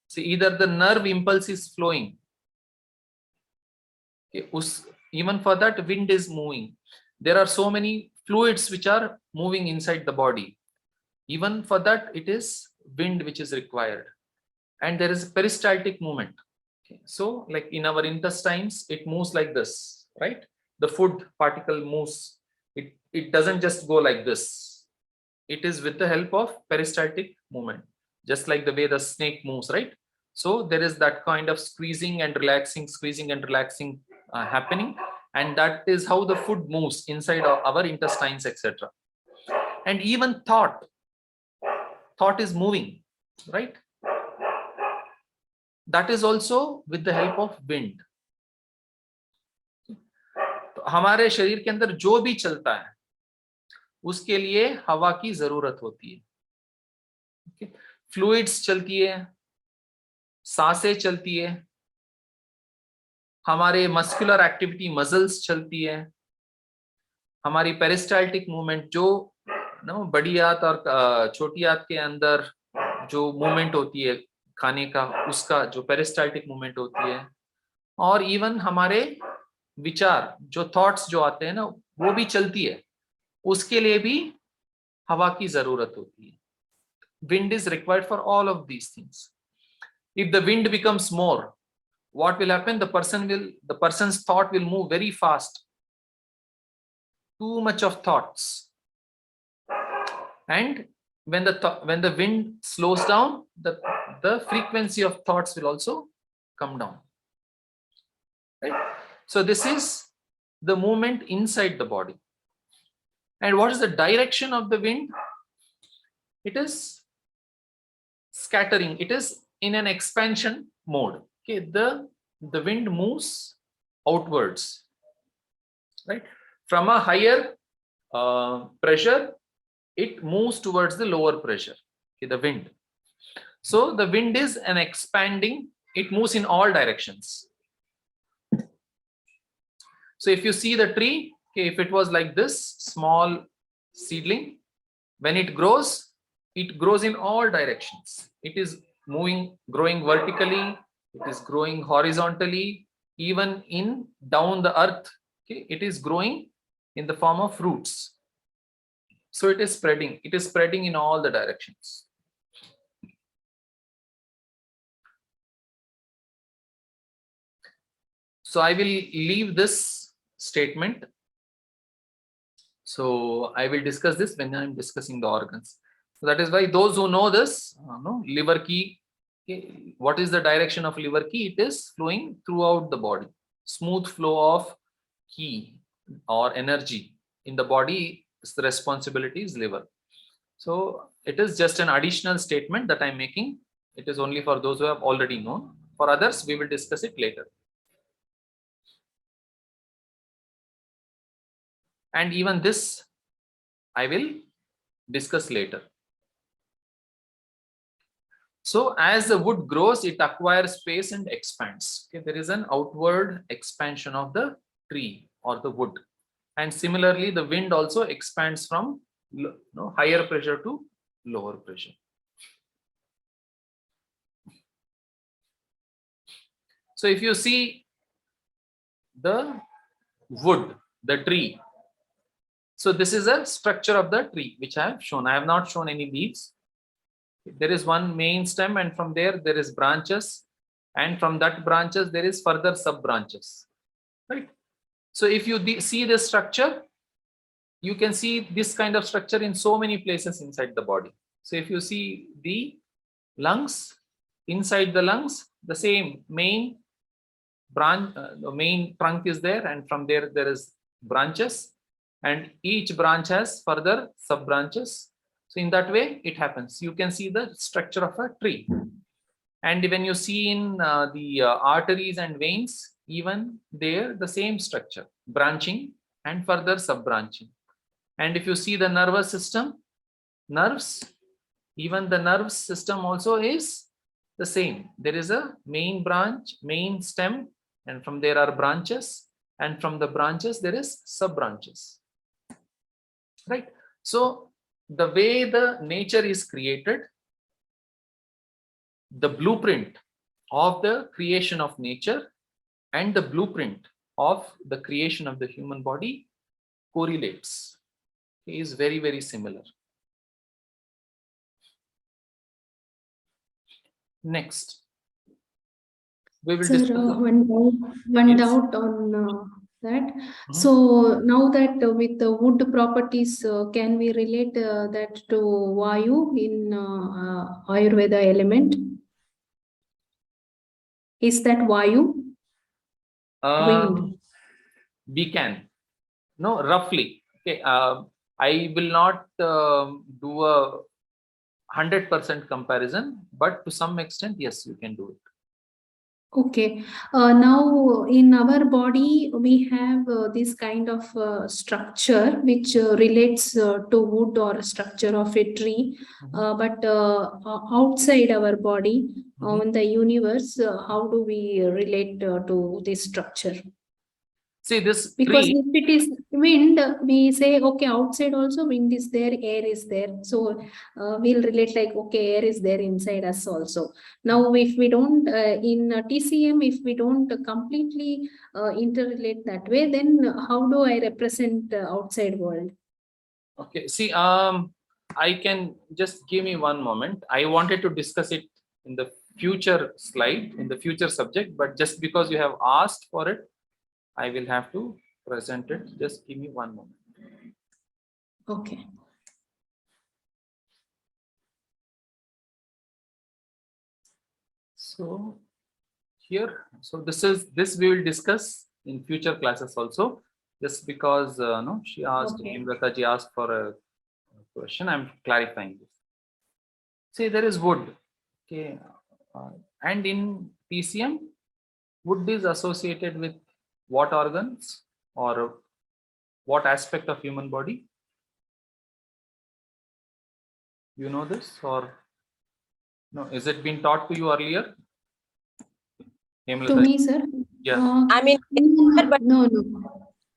so either the nerve impulse is flowing, okay, even for that wind is moving. There are so many fluids which are moving inside the body. Even for that it is wind which is required. And there is peristaltic movement. Okay. So like in our intestines it moves like this, right? The food particle moves, it doesn't just go like this. It is with the help of peristaltic movement, just like the way the snake moves, right? So there is that kind of squeezing and relaxing happening, and that is how the food moves inside our intestines, etc. And even thought is moving, right? That is also with the help of wind. तो हमारे शरीर के अंदर जो भी चलता है उसके लिए हवा की जरूरत होती है. फ्लूइड्स चलती है, सांसें चलती है, हमारे मस्कुलर एक्टिविटी मसल्स चलती है, हमारी पेरिस्टाल्टिक मूवमेंट जो बड़ी आंत और छोटी आंत के अंदर जो मूवमेंट होती है खाने का, उसका जो पेरिस्टाल्टिक मूवमेंट होती है. और इवन हमारे विचार जो थॉट्स जो आते हैं ना वो भी चलती है, उसके लिए भी हवा की जरूरत होती है. Wind is required for all of these things. If the wind becomes more, what will happen? The person's thought will move very fast. Too much of thoughts. And when the wind slows down, the frequency of thoughts will also come down. Right? So this is the movement inside the body. And what is the direction of the wind? It is scattering. It is in an expansion mode. Okay, the wind moves outwards, right? From a higher pressure, it moves towards the lower pressure. Okay, the wind. So the wind is an expanding. It moves in all directions. So if you see the tree, okay, if it was like this small seedling, when it grows in all directions. It is growing vertically, it is growing horizontally, even in down the earth. Okay, it is growing in the form of roots. So it is spreading in all the directions. So I will leave this statement. So I will discuss this when I am discussing the organs. So that is why those who know this, liver key, okay, what is the direction of liver key? It is flowing throughout the body. Smooth flow of key or energy in the body is the responsibility is liver. So it is just an additional statement that I'm making. It is only for those who have already known. For others, we will discuss it later. And even this, I will discuss later. So as the wood grows, it acquires space and expands. Okay, there is an outward expansion of the tree or the wood. And similarly, the wind also expands from higher pressure to lower pressure. So if you see the wood, the tree, so this is a structure of the tree which I have shown. I have not shown any leaves. There is one main stem, and from there is branches, and from that branches there is further sub branches, right? So if you see this structure, you can see this kind of structure in so many places inside the body. So if you see the lungs, inside the lungs, the same main branch, the main trunk is there, and from there is branches, and each branch has further sub branches. So in that way it happens. You can see the structure of a tree. And when you see in the arteries and veins, even there the same structure, branching and further sub-branching. And if you see the nervous system, nerves, even the nerves system also is the same. There is a main branch, main stem, and from there are branches, and from the branches there is sub-branches, right? So the way the nature is created, the blueprint of the creation of nature and the blueprint of the creation of the human body correlates, is very, very similar. Next, we will Sir, discuss. one Yes. doubt on that. So now that with the wood properties, can we relate that to Vayu in Ayurveda element? Is that Vayu? Wind. We can, no, roughly. Okay, I will not do a 100% comparison, but to some extent, yes, you can do it. Okay. Now in our body, we have this kind of structure which relates to wood or structure of a tree. But outside our body, in the universe, how do we relate to this structure? See, this Because tree, if it is wind, we say, okay, outside also wind is there, air is there. So we'll relate like, okay, air is there inside us also. Now, if we don't, in TCM, if we don't completely interrelate that way, then how do I represent outside world? okay, see, I can just give me one moment. I wanted to discuss it in the future slide, in the future subject, but just because you have asked for it, I will have to present it. Just give me one moment. Okay. So here, so this we will discuss in future classes also. Just because no, she asked, Okay. Imrata ji asked for a question, I'm clarifying this. See, there is wood, okay, and in TCM, wood is associated with what organs or what aspect of human body? You know this, or no? Is it been taught to you earlier? To me, sir? Yeah. I mean, but No.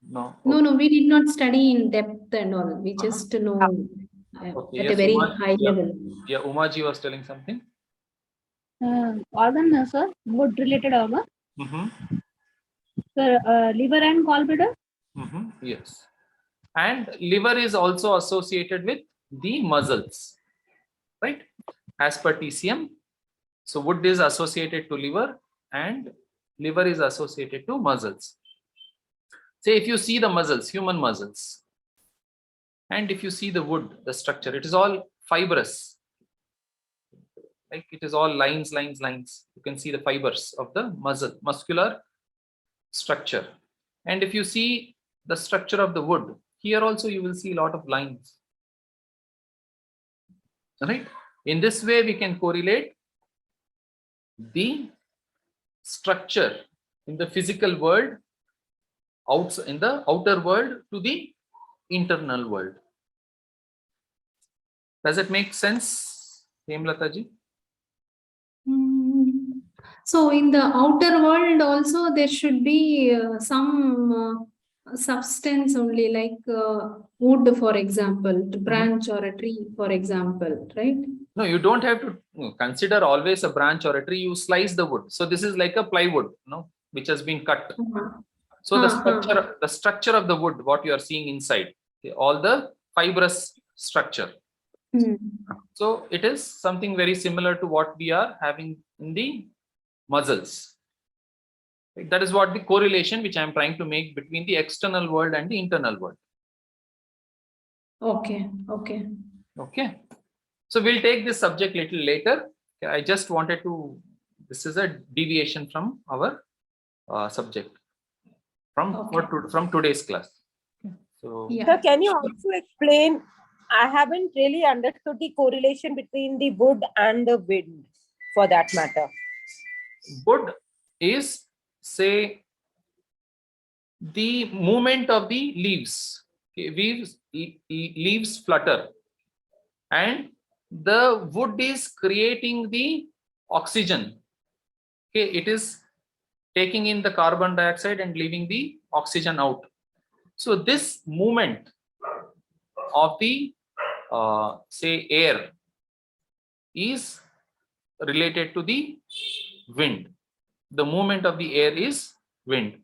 No. No, we did not study in depth and all. We just know Okay, at yes, a very Uma, high level. Yeah, Umaji was telling something. Organ, sir, wood related organ. Sir, liver and gallbladder. Yes, and liver is also associated with the muscles, right? As per TCM, so wood is associated to liver and liver is associated to muscles. Say if you see the muscles, human muscles, and if you see the wood, the structure, it is all fibrous. Like it is all lines. You can see the fibers of the muscular structure. And if you see the structure of the wood, here also you will see a lot of lines. Right? In this way, we can correlate the structure in the physical world, in the outer world to the internal world. Does it make sense, Hemlata ji? So in the outer world also there should be some substance only, like wood, for example, branch or a tree, for example, right? No, you don't have to consider always a branch or a tree. You slice the wood. So this is like a plywood, which has been cut. So the structure of the wood, what you are seeing inside, all the fibrous structure. So it is something very similar to what we are having in the muscles. That is what the correlation which I am trying to make between the external world and the internal world. Okay. So we'll take this subject little later. I just wanted to, this is a deviation from our subject from today's class. So Sir, can you also explain? I haven't really understood the correlation between the wood and the wind, for that matter. wood is, say, the movement of the leaves. Okay, leaves flutter, and the wood is creating the oxygen. Okay, it is taking in the carbon dioxide and leaving the oxygen out. So this movement of the say air is related to the wind. The movement of the air is wind.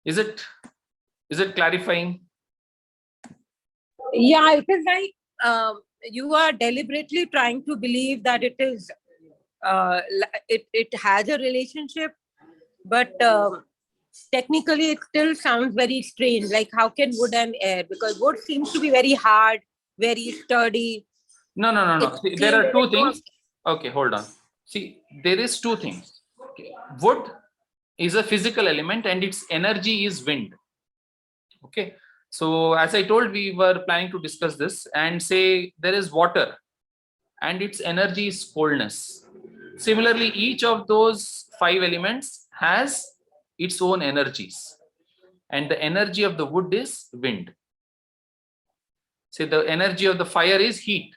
Is it clarifying? Yeah, it is like you are deliberately trying to believe that it is it has a relationship, but technically it still sounds very strange. Like, how can wood and air? Because wood seems to be very hard, very sturdy. No. It See, there seems are two like things. Okay, hold on. See, there is two things. Okay. Wood is a physical element and its energy is wind. Okay. So as I told, we were planning to discuss this, and say there is water and its energy is coldness. Similarly, each of those 5 elements has its own energies, and the energy of the wood is wind. Say the energy of the fire is heat,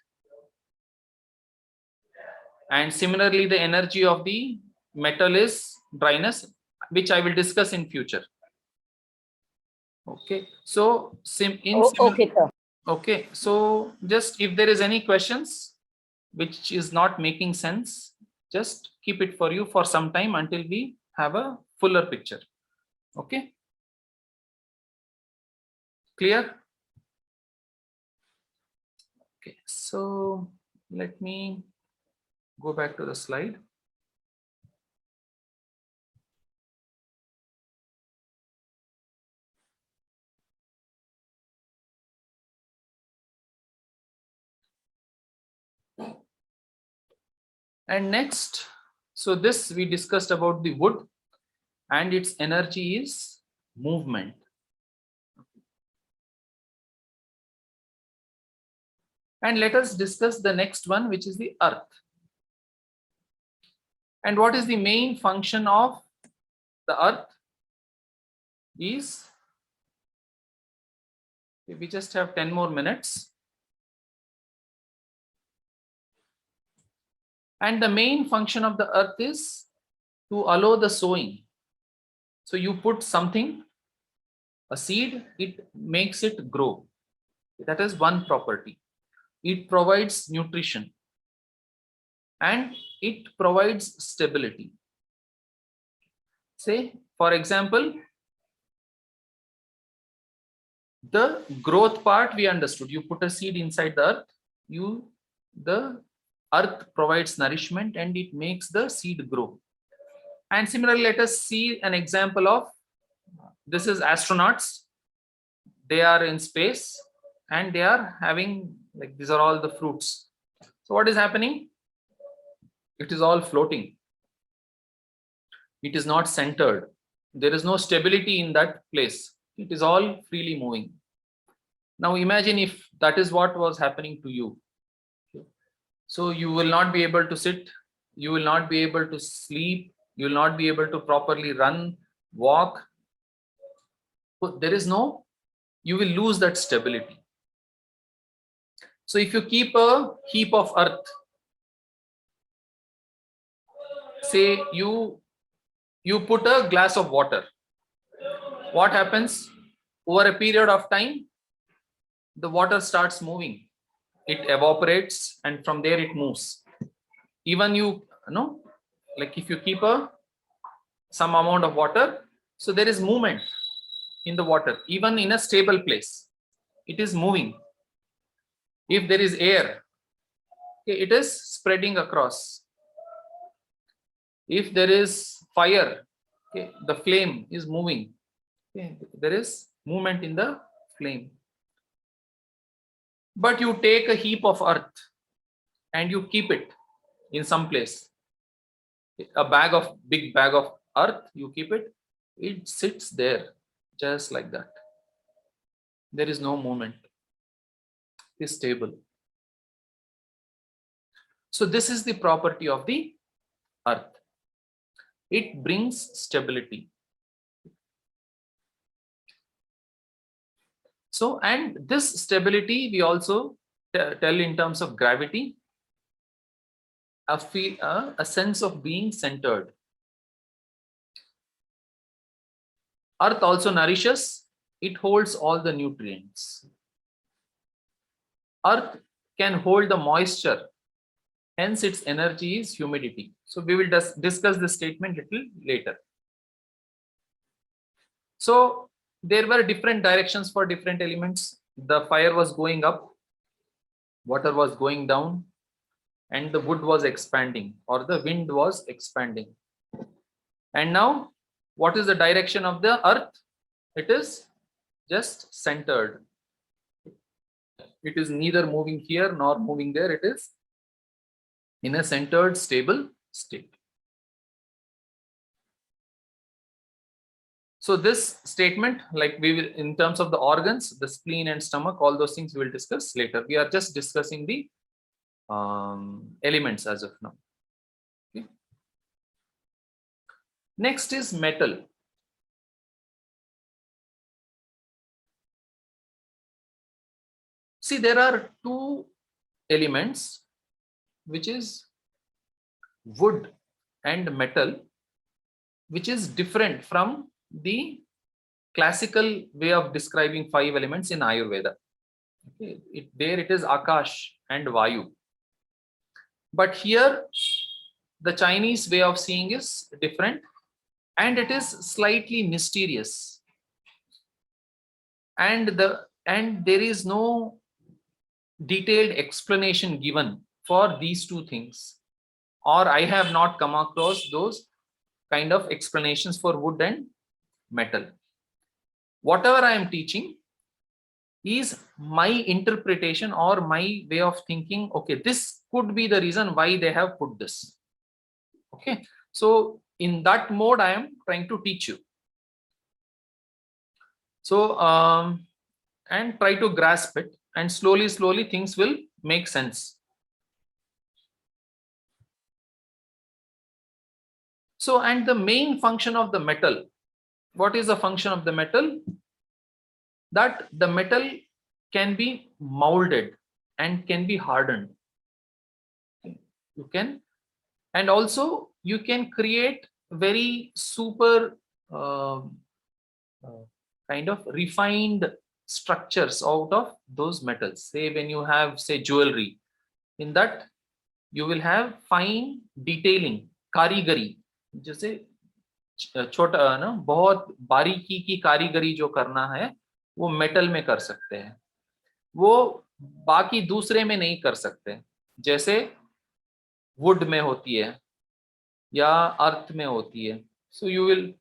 and similarly the energy of the metal is dryness, which I will discuss in future. Okay, so okay, sir. okay, so just if there is any questions which is not making sense, just keep it for you for some time until we have a fuller picture. Okay, clear? Okay, so let me go back to the slide. And next, so this we discussed about the wood, and its energy is movement. And let us discuss the next one, which is the earth. And what is the main function of the earth is, we just have 10 more minutes. And the main function of the earth is to allow the sowing. So you put something, a seed, it makes it grow. That is one property. It provides nutrition and it provides stability. Say, for example, the growth part we understood. You put a seed inside the earth, the earth provides nourishment and it makes the seed grow. And similarly, let us see an example of, this is astronauts. They are in space and they are having, like, these are all the fruits. So what is happening? It is all floating. It is not centered. There is no stability in that place. It is all freely moving. Now imagine if that is what was happening to you. So you will not be able to sit, you will not be able to sleep, you will not be able to properly run, walk. There is no, you will lose that stability. So if you keep a heap of earth, say you put a glass of water, what happens? Over a period of time, the water starts moving. It evaporates and from there it moves. Even you know, like if you keep some amount of water, so there is movement in the water. Even in a stable place, it is moving. If there is air, okay, it is spreading across. If there is fire, okay, the flame is moving. Okay, there is movement in the flame. But you take a heap of earth and you keep it in some place, a big bag of earth, you keep it, it sits there just like that. There is no movement. It is stable. So this is the property of the earth. It brings stability. So, and this stability we also tell in terms of gravity, a sense of being centered. Earth also nourishes, it holds all the nutrients. Earth can hold the moisture, hence its energy is humidity. So we will discuss this statement little later. So there were different directions for different elements. The fire was going up, water was going down, and the wood was expanding, or the wind was expanding. And now, what is the direction of the earth? It is just centered. It is neither moving here nor moving there. It is in a centered, stable state. So this statement, like we will, in terms of the organs, the spleen and stomach, all those things we will discuss later. We are just discussing the elements as of now. Okay. Next is metal. See, there are two elements, which is wood and metal, which is different from the classical way of describing 5 elements in Ayurveda. Okay. There it is Akash and Vayu. But here the Chinese way of seeing is different, and it is slightly mysterious. And there is no detailed explanation given for these two things, or I have not come across those kind of explanations for wood and metal. Whatever I am teaching is my interpretation or my way of thinking. Okay, this could be the reason why they have put this. Okay, so in that mode I am trying to teach you. So and try to grasp it, and slowly things will make sense. So, and the main function of the metal, what is the function of the metal? That the metal can be molded and can be hardened. You can, and also you can create very super kind of refined structures out of those metals. Say when you have, say, jewelry, in that you will have fine detailing, कारीगरी, जैसे छोटा ना बहुत बारीकी की कारीगरी जो करना है वो मेटल में कर सकते हैं, वो बाकी दूसरे में नहीं कर सकते, जैसे वुड में होती है या अर्थ में होती है. So you will,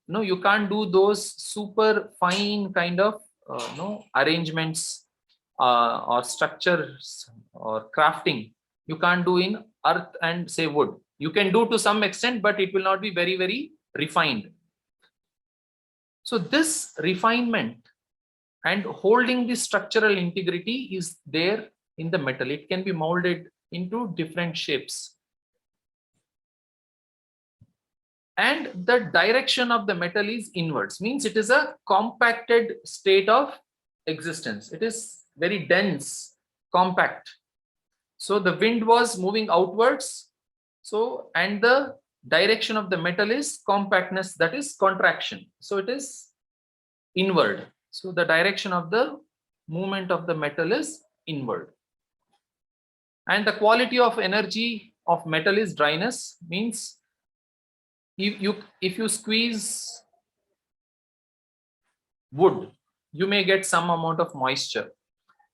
no, you can't do those super fine kind of arrangements or structures or crafting. You can't do in earth and say wood. You can do to some extent, but it will not be very refined. So this refinement and holding the structural integrity is there in the metal. It can be molded into different shapes. And the direction of the metal is inwards, means it is a compacted state of existence. It is very dense, compact. So the wind was moving outwards. So, and the direction of the metal is compactness, that is contraction. So it is inward. So the direction of the movement of the metal is inward. And the quality of energy of metal is dryness, means if you squeeze wood, you may get some amount of moisture.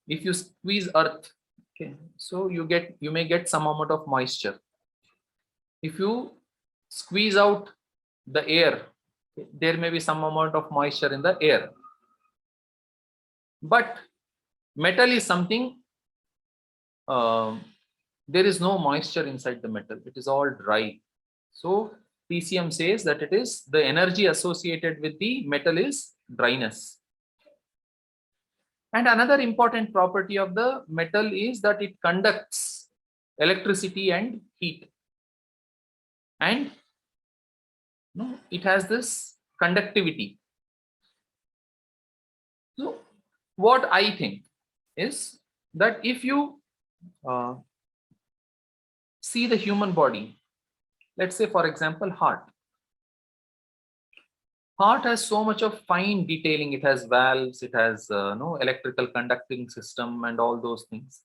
If you squeeze earth, okay, so you may get some amount of moisture. If you squeeze out the air, there may be some amount of moisture in the air. But metal is something, there is no moisture inside the metal, it is all dry. So TCM says that it is the energy associated with the metal is dryness. And another important property of the metal is that it conducts electricity and heat. And it has this conductivity. So what I think is that if you see the human body, let's say for example heart has so much of fine detailing. It has valves, it has no electrical conducting system and all those things,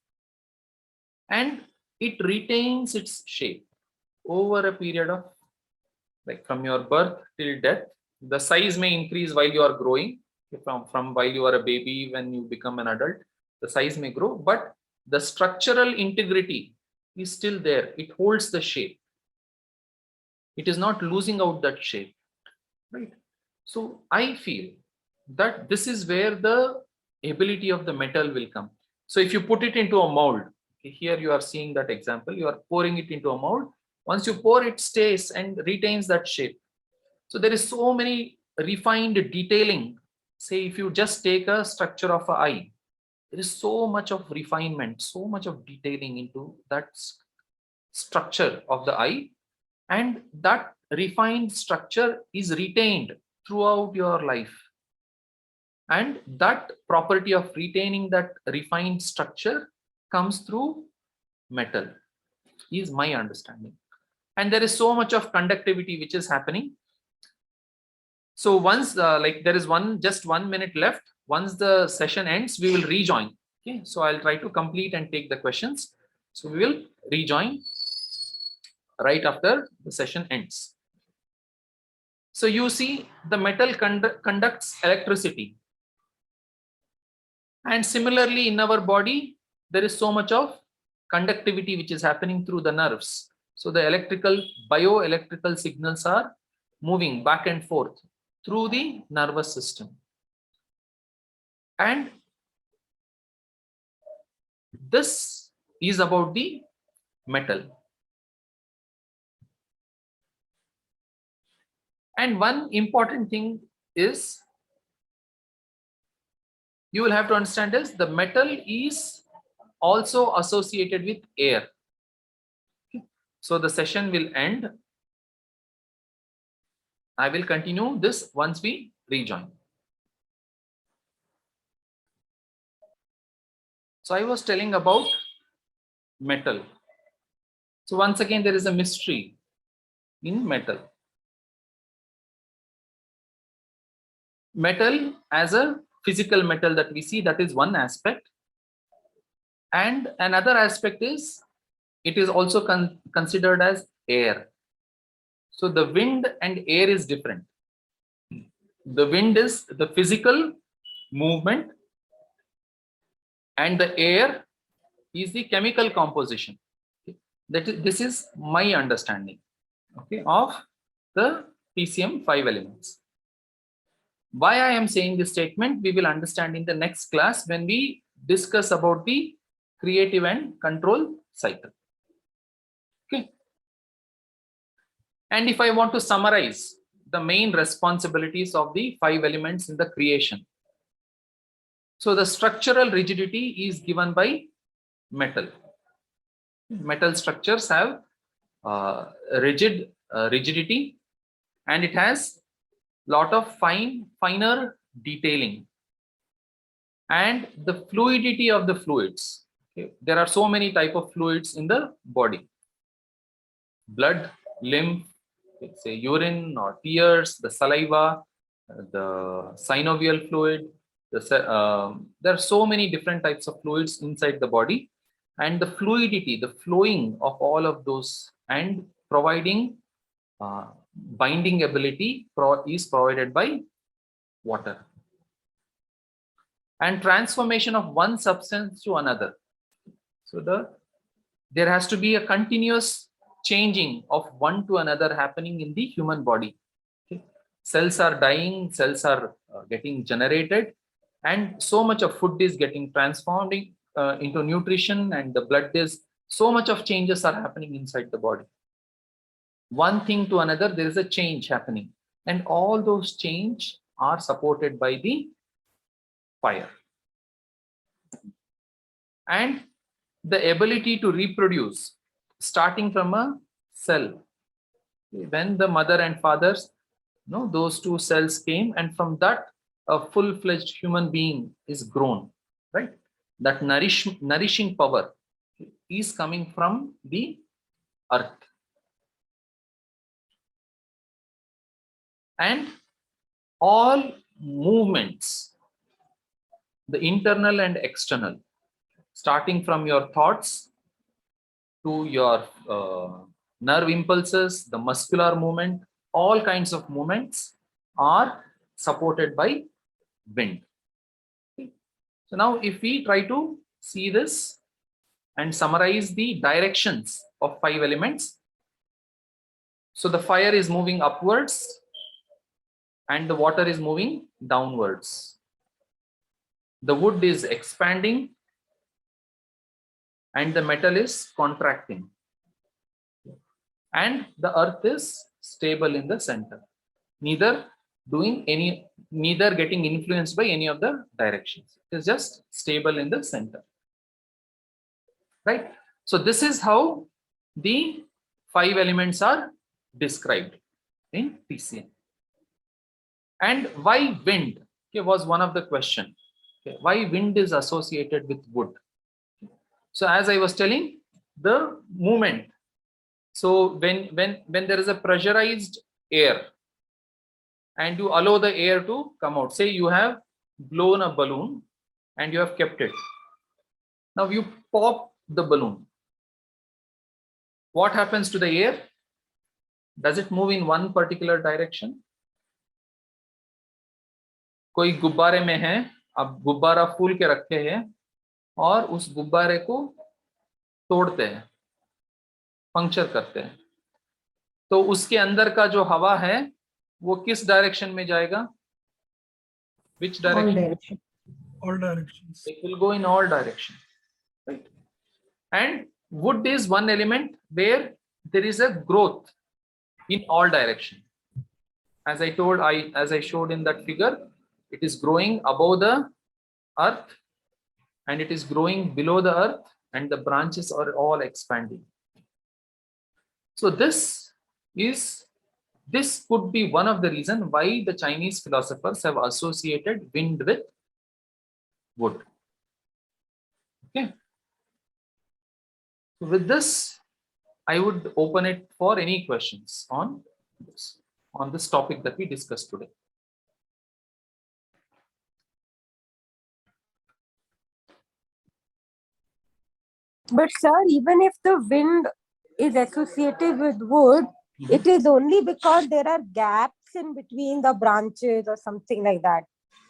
and it retains its shape over a period of, like, from your birth till death. The size may increase while you are growing, from while you are a baby, when you become an adult the size may grow, but the structural integrity is still there. It holds the shape, it is not losing out that shape, right? So I feel that this is where the ability of the metal will come. So if you put it into a mold, okay, here you are seeing that example, you are pouring it into a mold. Once you pour, it stays and retains that shape. So there is so many refined detailing. Say if you just take a structure of an eye, there is so much of refinement, so much of detailing into that structure of the eye, and that refined structure is retained throughout your life. And that property of retaining that refined structure comes through metal, is my understanding. And there is so much of conductivity which is happening. So once like there is just 1 minute left, once the session ends we will rejoin. Okay, so I'll try to complete and take the questions. So we will rejoin right after the session ends. So you see the metal conducts electricity, and similarly in our body there is so much of conductivity which is happening through the nerves. So the bioelectrical signals are moving back and forth through the nervous system, and this is about the metal. And one important thing is you will have to understand is the metal is also associated with air. So the session will end. I will continue this once we rejoin. So I was telling about metal. So once again, there is a mystery in metal. Metal as a physical metal that we see, that is one aspect. And another aspect is it is also considered as air. So the wind and air is different. The wind is the physical movement, and the air is the chemical composition. This is my understanding, okay, of the TCM 5 elements. Why I am saying this statement, we will understand in the next class when we discuss about the creative and control cycle. Okay. And if I want to summarize the main responsibilities of the 5 elements in the creation. So the structural rigidity is given by metal. Metal structures have rigidity, and it has lot of finer detailing, and the fluidity of the fluids. Okay. There are so many type of fluids in the body: blood, lymph, say urine or tears, the saliva, the synovial fluid. There are so many different types of fluids inside the body, and the fluidity, the flowing of all of those and providing binding ability is provided by water. And transformation of one substance to another. So there has to be a continuous changing of one to another happening in the human body. Okay. Cells are dying, cells are getting generated, and so much of food is getting transformed into nutrition, and the blood is, so much of changes are happening inside the body. One thing to another, there is a change happening, and all those change are supported by the fire. And the ability to reproduce, starting from a cell. When the mother and fathers, those two cells came, and from that a full-fledged human being is grown, right? That nourishing power is coming from the earth. And all movements, the internal and external, starting from your thoughts to your nerve impulses, the muscular movement, all kinds of movements are supported by wind. So now if we try to see this and summarize the directions of 5 elements. So the fire is moving upwards and the water is moving downwards. The wood is expanding and the metal is contracting. And the earth is stable in the center, neither getting influenced by any of the directions. It is just stable in the center. Right? So this is how the 5 elements are described in TCM. And why wind? Okay, was one of the question. Okay, why wind is associated with wood? So as I was telling, the movement. So when there is a pressurized air and you allow the air to come out, say you have blown a balloon and you have kept it. Now you pop the balloon. What happens to the air? Does it move in one particular direction? कोई गुब्बारे में है, अब गुब्बारा फूल के रखे हैं और उस गुब्बारे को तोड़ते हैं, पंक्चर करते हैं, तो उसके अंदर का जो हवा है वो किस डायरेक्शन में जाएगा? Which direction? All directions. It will go in all directions, right? And wood is one element where there is a growth in all directions. As I showed in that figure, it is growing above the earth and it is growing below the earth and the branches are all expanding. So this could be one of the reasons why the Chinese philosophers have associated wind with wood. Okay. So with this, I would open it for any questions on this topic that we discussed today. But sir, even if the wind is associated with wood, it is only because there are gaps in between the branches or something like that.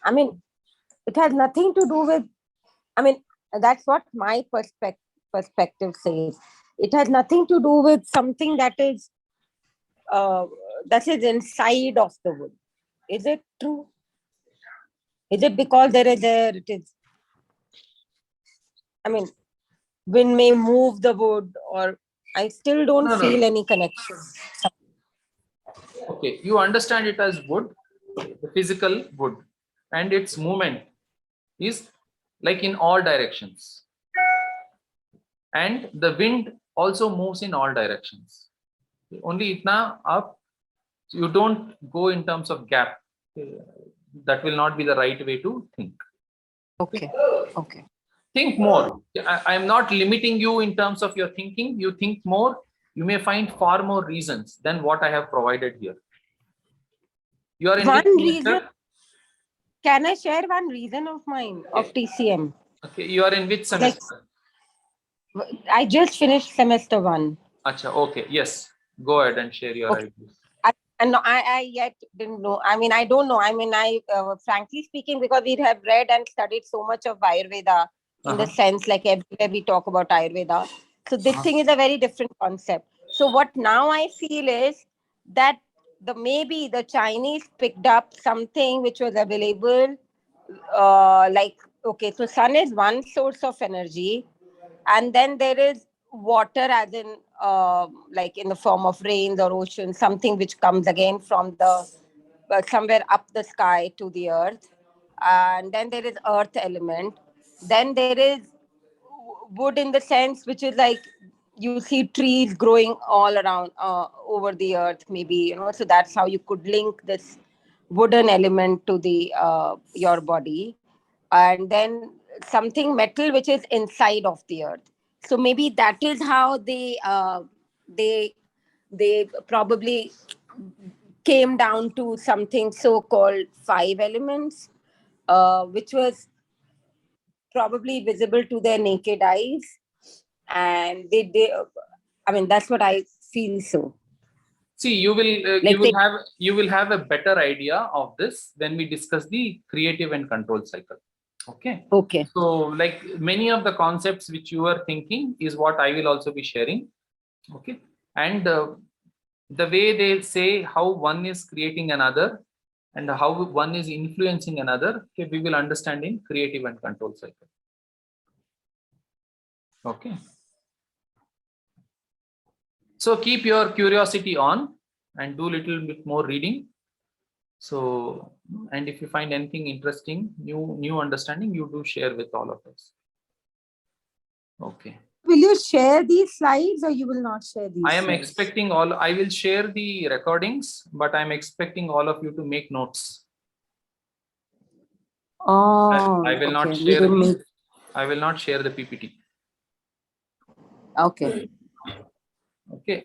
I mean, it has nothing to do with, I mean, that's what my perspective says. It has nothing to do with something that is inside of the wood. Is it true? Is it because there is air? It is. I mean, wind may move the wood, or I still don't feel any connection. Okay, you understand it as wood, the physical wood, and its movement is like in all directions. And the wind also moves in all directions. Only itna up, you don't go in terms of gap. That will not be the right way to think. Okay. Okay. Think more. I am not limiting you in terms of your thinking. You think more, you may find far more reasons than what I have provided here. You are in one which reason. semester? Can I share one reason of mine of TCM? Okay, you are in which semester? I just finished semester 1. Acha, okay, yes. Go ahead and share your ideas. And I yet didn't know. I mean, I don't know. I mean, frankly speaking, because we have read and studied so much of Ayurveda in the sense, like everywhere we talk about Ayurveda. So this thing is a very different concept. So what now I feel is that maybe the Chinese picked up something which was available. Like, okay, so sun is one source of energy. And then there is water, as in like in the form of rains or ocean, something which comes again from the somewhere up the sky to the earth. And then there is earth element. Then there is wood in the sense which is like you see trees growing all around over the earth, maybe, so that's how you could link this wooden element to the your body, and then something metal which is inside of the earth. So maybe that is how they they probably came down to something so called five elements, which was probably visible to their naked eyes, and they I mean, that's what I feel. So See, like they, you will have a better idea of this when we discuss the creative and control cycle. Okay. okay. So like many of the concepts which you are thinking is what I will also be sharing. Okay. And the way they say how one is creating another and how one is influencing another, okay, we will understand in creative and control cycle. Okay. So keep your curiosity on and do a little bit more reading. So, and if you find anything interesting, new understanding, you do share with all of us. Okay. Will you share these slides or you will not share these I am slides? expecting I will share the recordings, but I'm expecting all of you to make notes. Oh, I will not okay. share I will not share the PPT. Okay. Okay.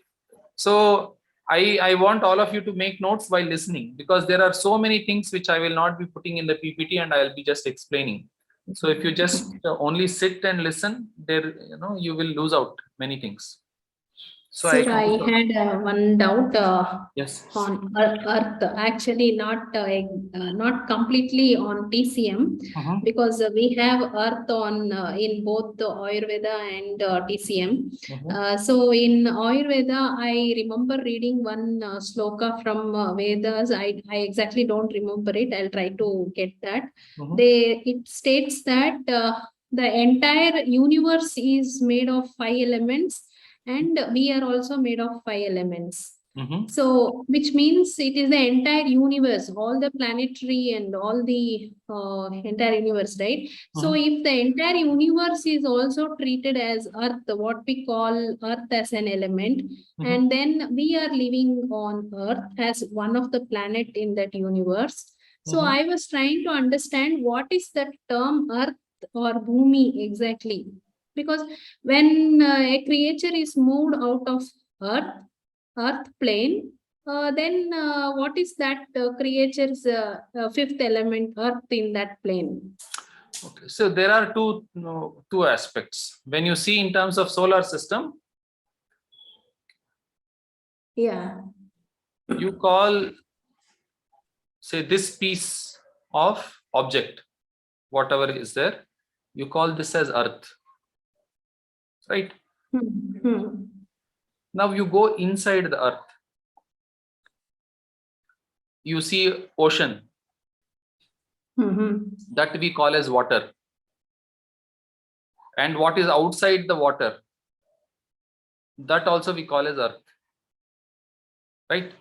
So I want all of you to make notes while listening, because there are so many things which I will not be putting in the PPT and I'll be just explaining. So if you just only sit and listen, there, you will lose out many things. So Sir, I had one doubt yes. on Earth. Actually, not completely on TCM, because we have Earth on in both the Ayurveda and TCM. So in Ayurveda, I remember reading one sloka from Vedas. I exactly don't remember it. I'll try to get that. It states that the entire universe is made of 5 elements. And we are also made of 5 elements. So, which means it is the entire universe, all the planetary and all the entire universe, right? So, if the entire universe is also treated as Earth, what we call Earth as an element, and then we are living on Earth as one of the planet in that universe. So, I was trying to understand what is that term Earth or Bhumi exactly. Because when a creature is moved out of earth plane, then what is that creature's fifth element, earth, in that plane? Okay, so there are two aspects. When you see in terms of solar system, Yeah. you call, say, this piece of object, whatever is there, you call this as Earth, right? Now you go inside the Earth, you see ocean, that we call as water. And what is outside the water, that also we call as Earth, right?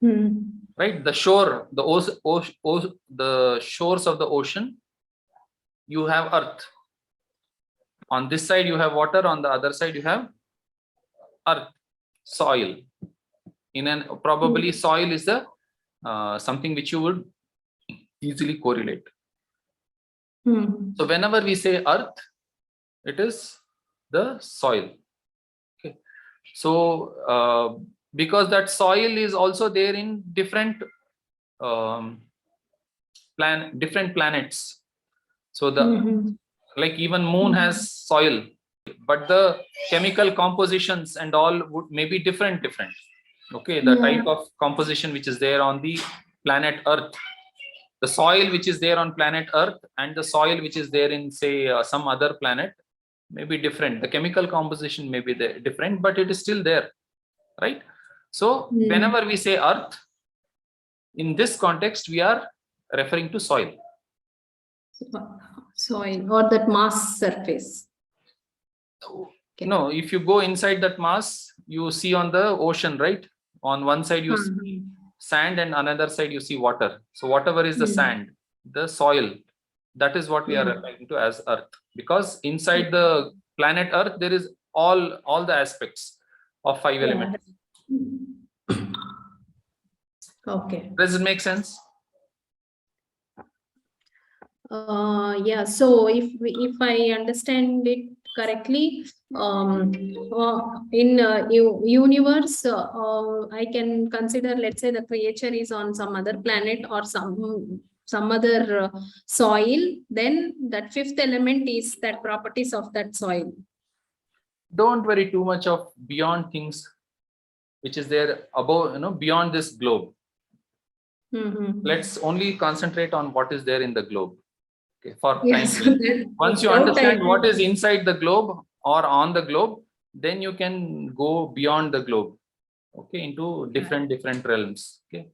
Right, the shore, the shores of the ocean, you have Earth. On this side you have water, on the other side you have Earth, soil. Probably soil is the something which you would easily correlate. So whenever we say Earth, it is the soil. Okay. So because that soil is also there in different different planets. So the like even moon has soil, but the chemical compositions and all would maybe different. Okay, the type of composition which is there on the planet Earth, the soil which is there on planet Earth and the soil which is there in, say, some other planet may be different. The chemical composition may be different, but it is still there, right? So whenever we say Earth, in this context, we are referring to soil. Soil, or that Mars surface. No, if you go inside that Mars, you see on the ocean, right? On one side you see sand and another side you see water. So whatever is the sand, the soil, that is what we are referring to as Earth. Because inside the planet Earth, there is all the aspects of 5 elements. Okay. Does it make sense? Yeah, so if I understand it correctly, in universe, I can consider, let's say, the creature is on some other planet or some other soil. Then that fifth element is that properties of that soil. Don't worry too much of beyond things which is there above, beyond this globe. Mhm. Let's only concentrate on what is there in the globe. Okay, for Yeah, time so being. that Once you without understand I- what is inside the globe or on the globe, then you can go beyond the globe, okay, into different realms. Okay,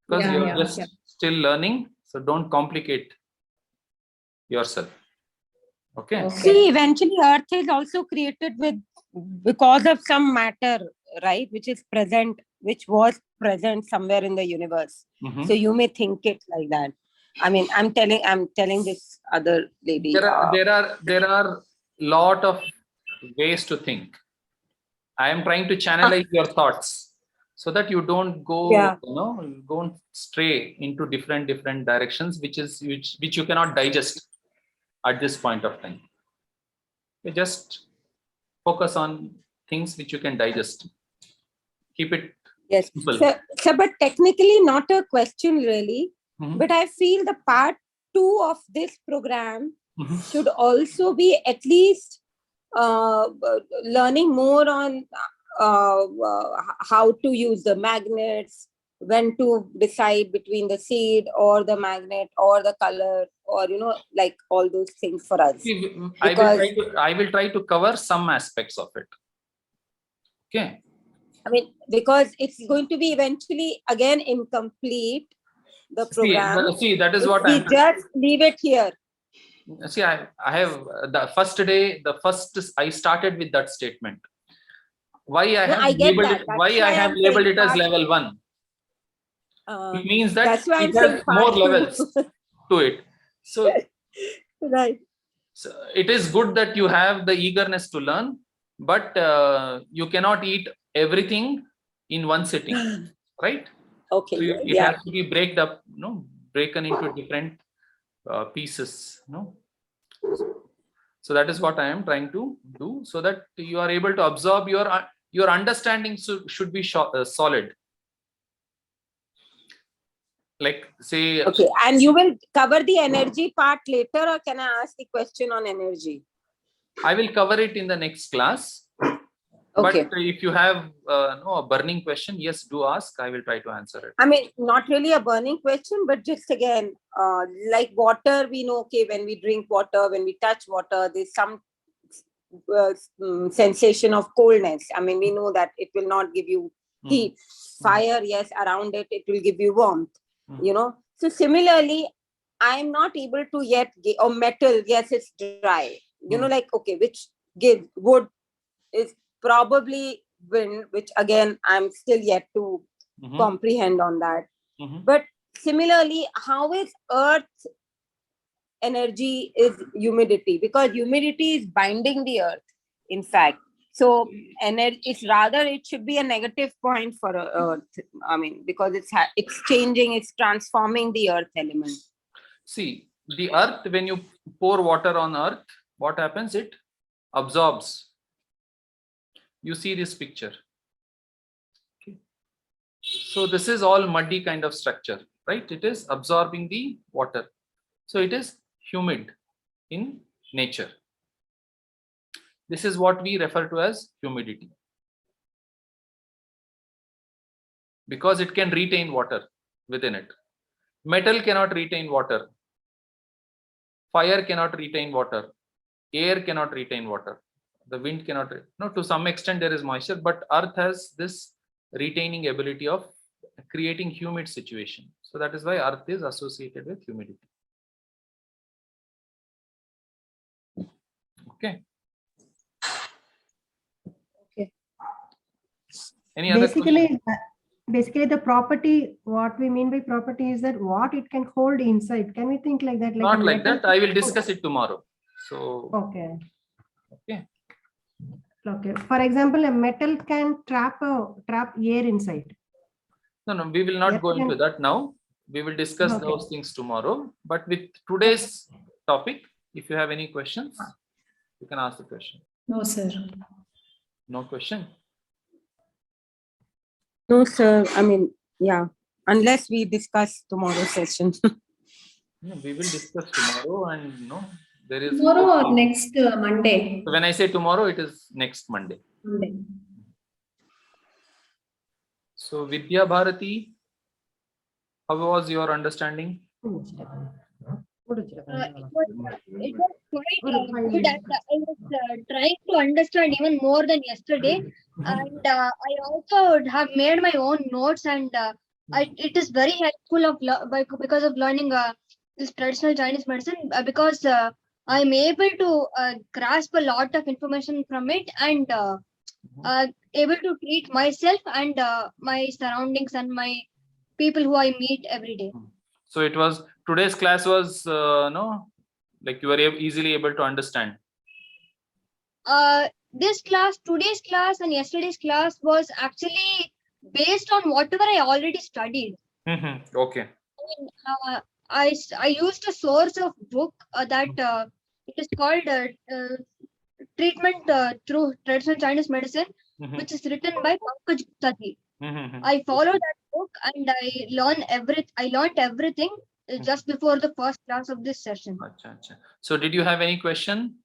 because Yeah, you're yeah, just yeah. still learning, so don't complicate yourself. Okay. Okay. See, eventually Earth is also created with because of some matter, right? Which is present, which was present somewhere in the universe. Mhm. So you may think it like that. I mean, I'm telling this other lady. There are lot of ways to think. I am trying to channelize your thoughts so that you don't Yeah. go stray into different directions, which you cannot digest at this point of time. You just focus on things which you can digest. Keep it Yes. simple. So, but technically not a question really. Mhm. But I feel the part 2 of this program Mhm. should also be at least learning more on how to use the magnets, when to decide between the seed or the magnet or the color, or like all those things for us. See, Because I will try to cover some aspects of it. Okay. I mean, because it's going to be eventually again incomplete, the program, See, that is if what we I'm. just leave it here. See, I have the first day. I started with that statement. Why I No, have I get labeled that. it? Why That's I why have I'm labeled saying it as part. level 1? It means that That's why I'm it has saying more part 2. levels to it. So Right. So it is good that you have the eagerness to learn, but you cannot eat everything in one sitting, right? Okay. So it Yeah. has to be broken into different pieces. So that is what I am trying to do, so that you are able to absorb your understanding should be solid. Like say, Okay. And you will cover the energy part later, or can I ask the question on energy? I will cover it in the next class. Okay. But if you have a burning question, yes, do ask. I will try to answer it. I mean, not really a burning question, but just again, like water, we know, okay, when we drink water, when we touch water, there's some sensation of coldness. I mean, we know that it will not give you heat. Fire, yes, around it, it will give you warmth, So similarly, I'm not able to yet, or metal, yes, it's dry. Like, okay, which gives wood is probably wind, which again, I'm still yet to comprehend on that. But similarly, how is earth energy is humidity? Because humidity is binding the earth, in fact. So energy, it should be a negative point for earth. I mean, because it's changing, it's transforming the earth element. See, the earth, when you pour water on earth, what happens? It absorbs. You see this picture. Okay. So this is all muddy kind of structure, right? It is absorbing the water. So it is humid in nature. This is what we refer to as humidity, because it can retain water within it. Metal cannot retain water. Fire cannot retain water. Air cannot retain water. The wind cannot. To some extent there is moisture, but earth has this retaining ability of creating humid situation. So that is why earth is associated with humidity. Okay. Okay. Any other question? Basically, the property, what we mean by property is that what it can hold inside. Can we think like that? Like Not a like metal that. I will discuss it tomorrow. So Okay. okay. Okay. For example, a metal can trap air inside. No, we will not Air go into can- that now. We will discuss Okay. those things tomorrow. But with today's topic, if you have any questions, you can ask the question. No, sir. No question? No, sir. I mean, yeah, unless we discuss tomorrow's session. No, we will discuss tomorrow, and there is. Tomorrow or next Monday? When I say tomorrow, it is next Monday. Monday. So Vidya Bharati, how was your understanding? It was quite good, and I was trying to understand even more than yesterday. And I also have made my own notes, and it is very helpful because of learning this traditional Chinese medicine, because I'm able to grasp a lot of information from it, and able to treat myself and my surroundings and my people who I meet every day. So it was, today's class was like you were easily able to understand. Today's class and yesterday's class was actually based on whatever I already studied. Okay. I used a source of book that it is called Treatment Through Traditional Chinese Medicine, which is written by Pankaj Gupta ji. I followed that book, and I learned everything just before the first class of this session. Achha. So did you have any question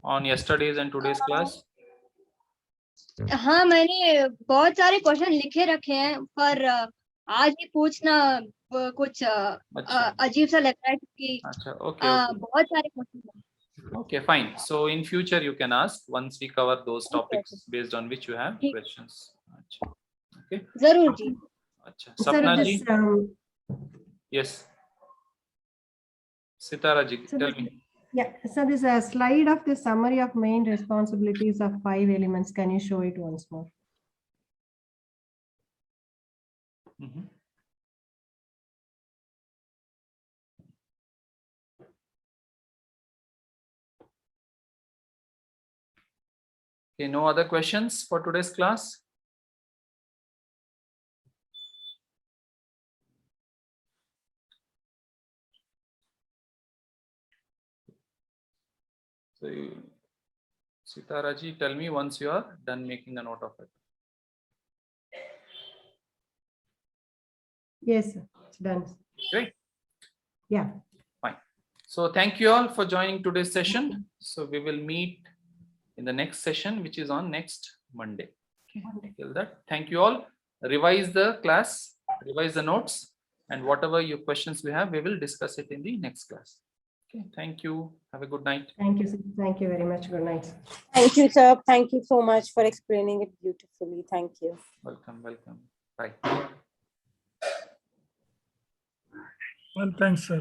on yesterday's and today's class? हाँ, मैंने बहुत सारे question लिखे रखे हैं, पर आज ही पूछना कुछ अजीब सा लग रहा है, क्योंकि Okay. बहुत सारे क्वेश्चन हैं. Okay, fine. So in future you can ask once we cover those topics based on which you have questions. Achha. Okay. जरूर जी. Achha. Sir, Sapna this, ji? Yes. Sitara ji, So tell this- me. Yeah, so this a slide of the summary of main responsibilities of 5 elements. Can you show it once more? Okay, no other questions for today's class? So, Sitara ji, tell me once you are done making a note of it. Yes, sir. It's done. Great. Yeah. Fine. So thank you all for joining today's session. So we will meet in the next session, which is on next Monday. Till that, thank you all. Revise the class, revise the notes, and whatever your questions we have, we will discuss it in the next class. Okay, thank you. Have a good night. Thank you, sir. Thank you very much. Good night. Thank you, sir. Thank you so much for explaining it beautifully. Thank you. Welcome. Bye. Well, thanks, sir.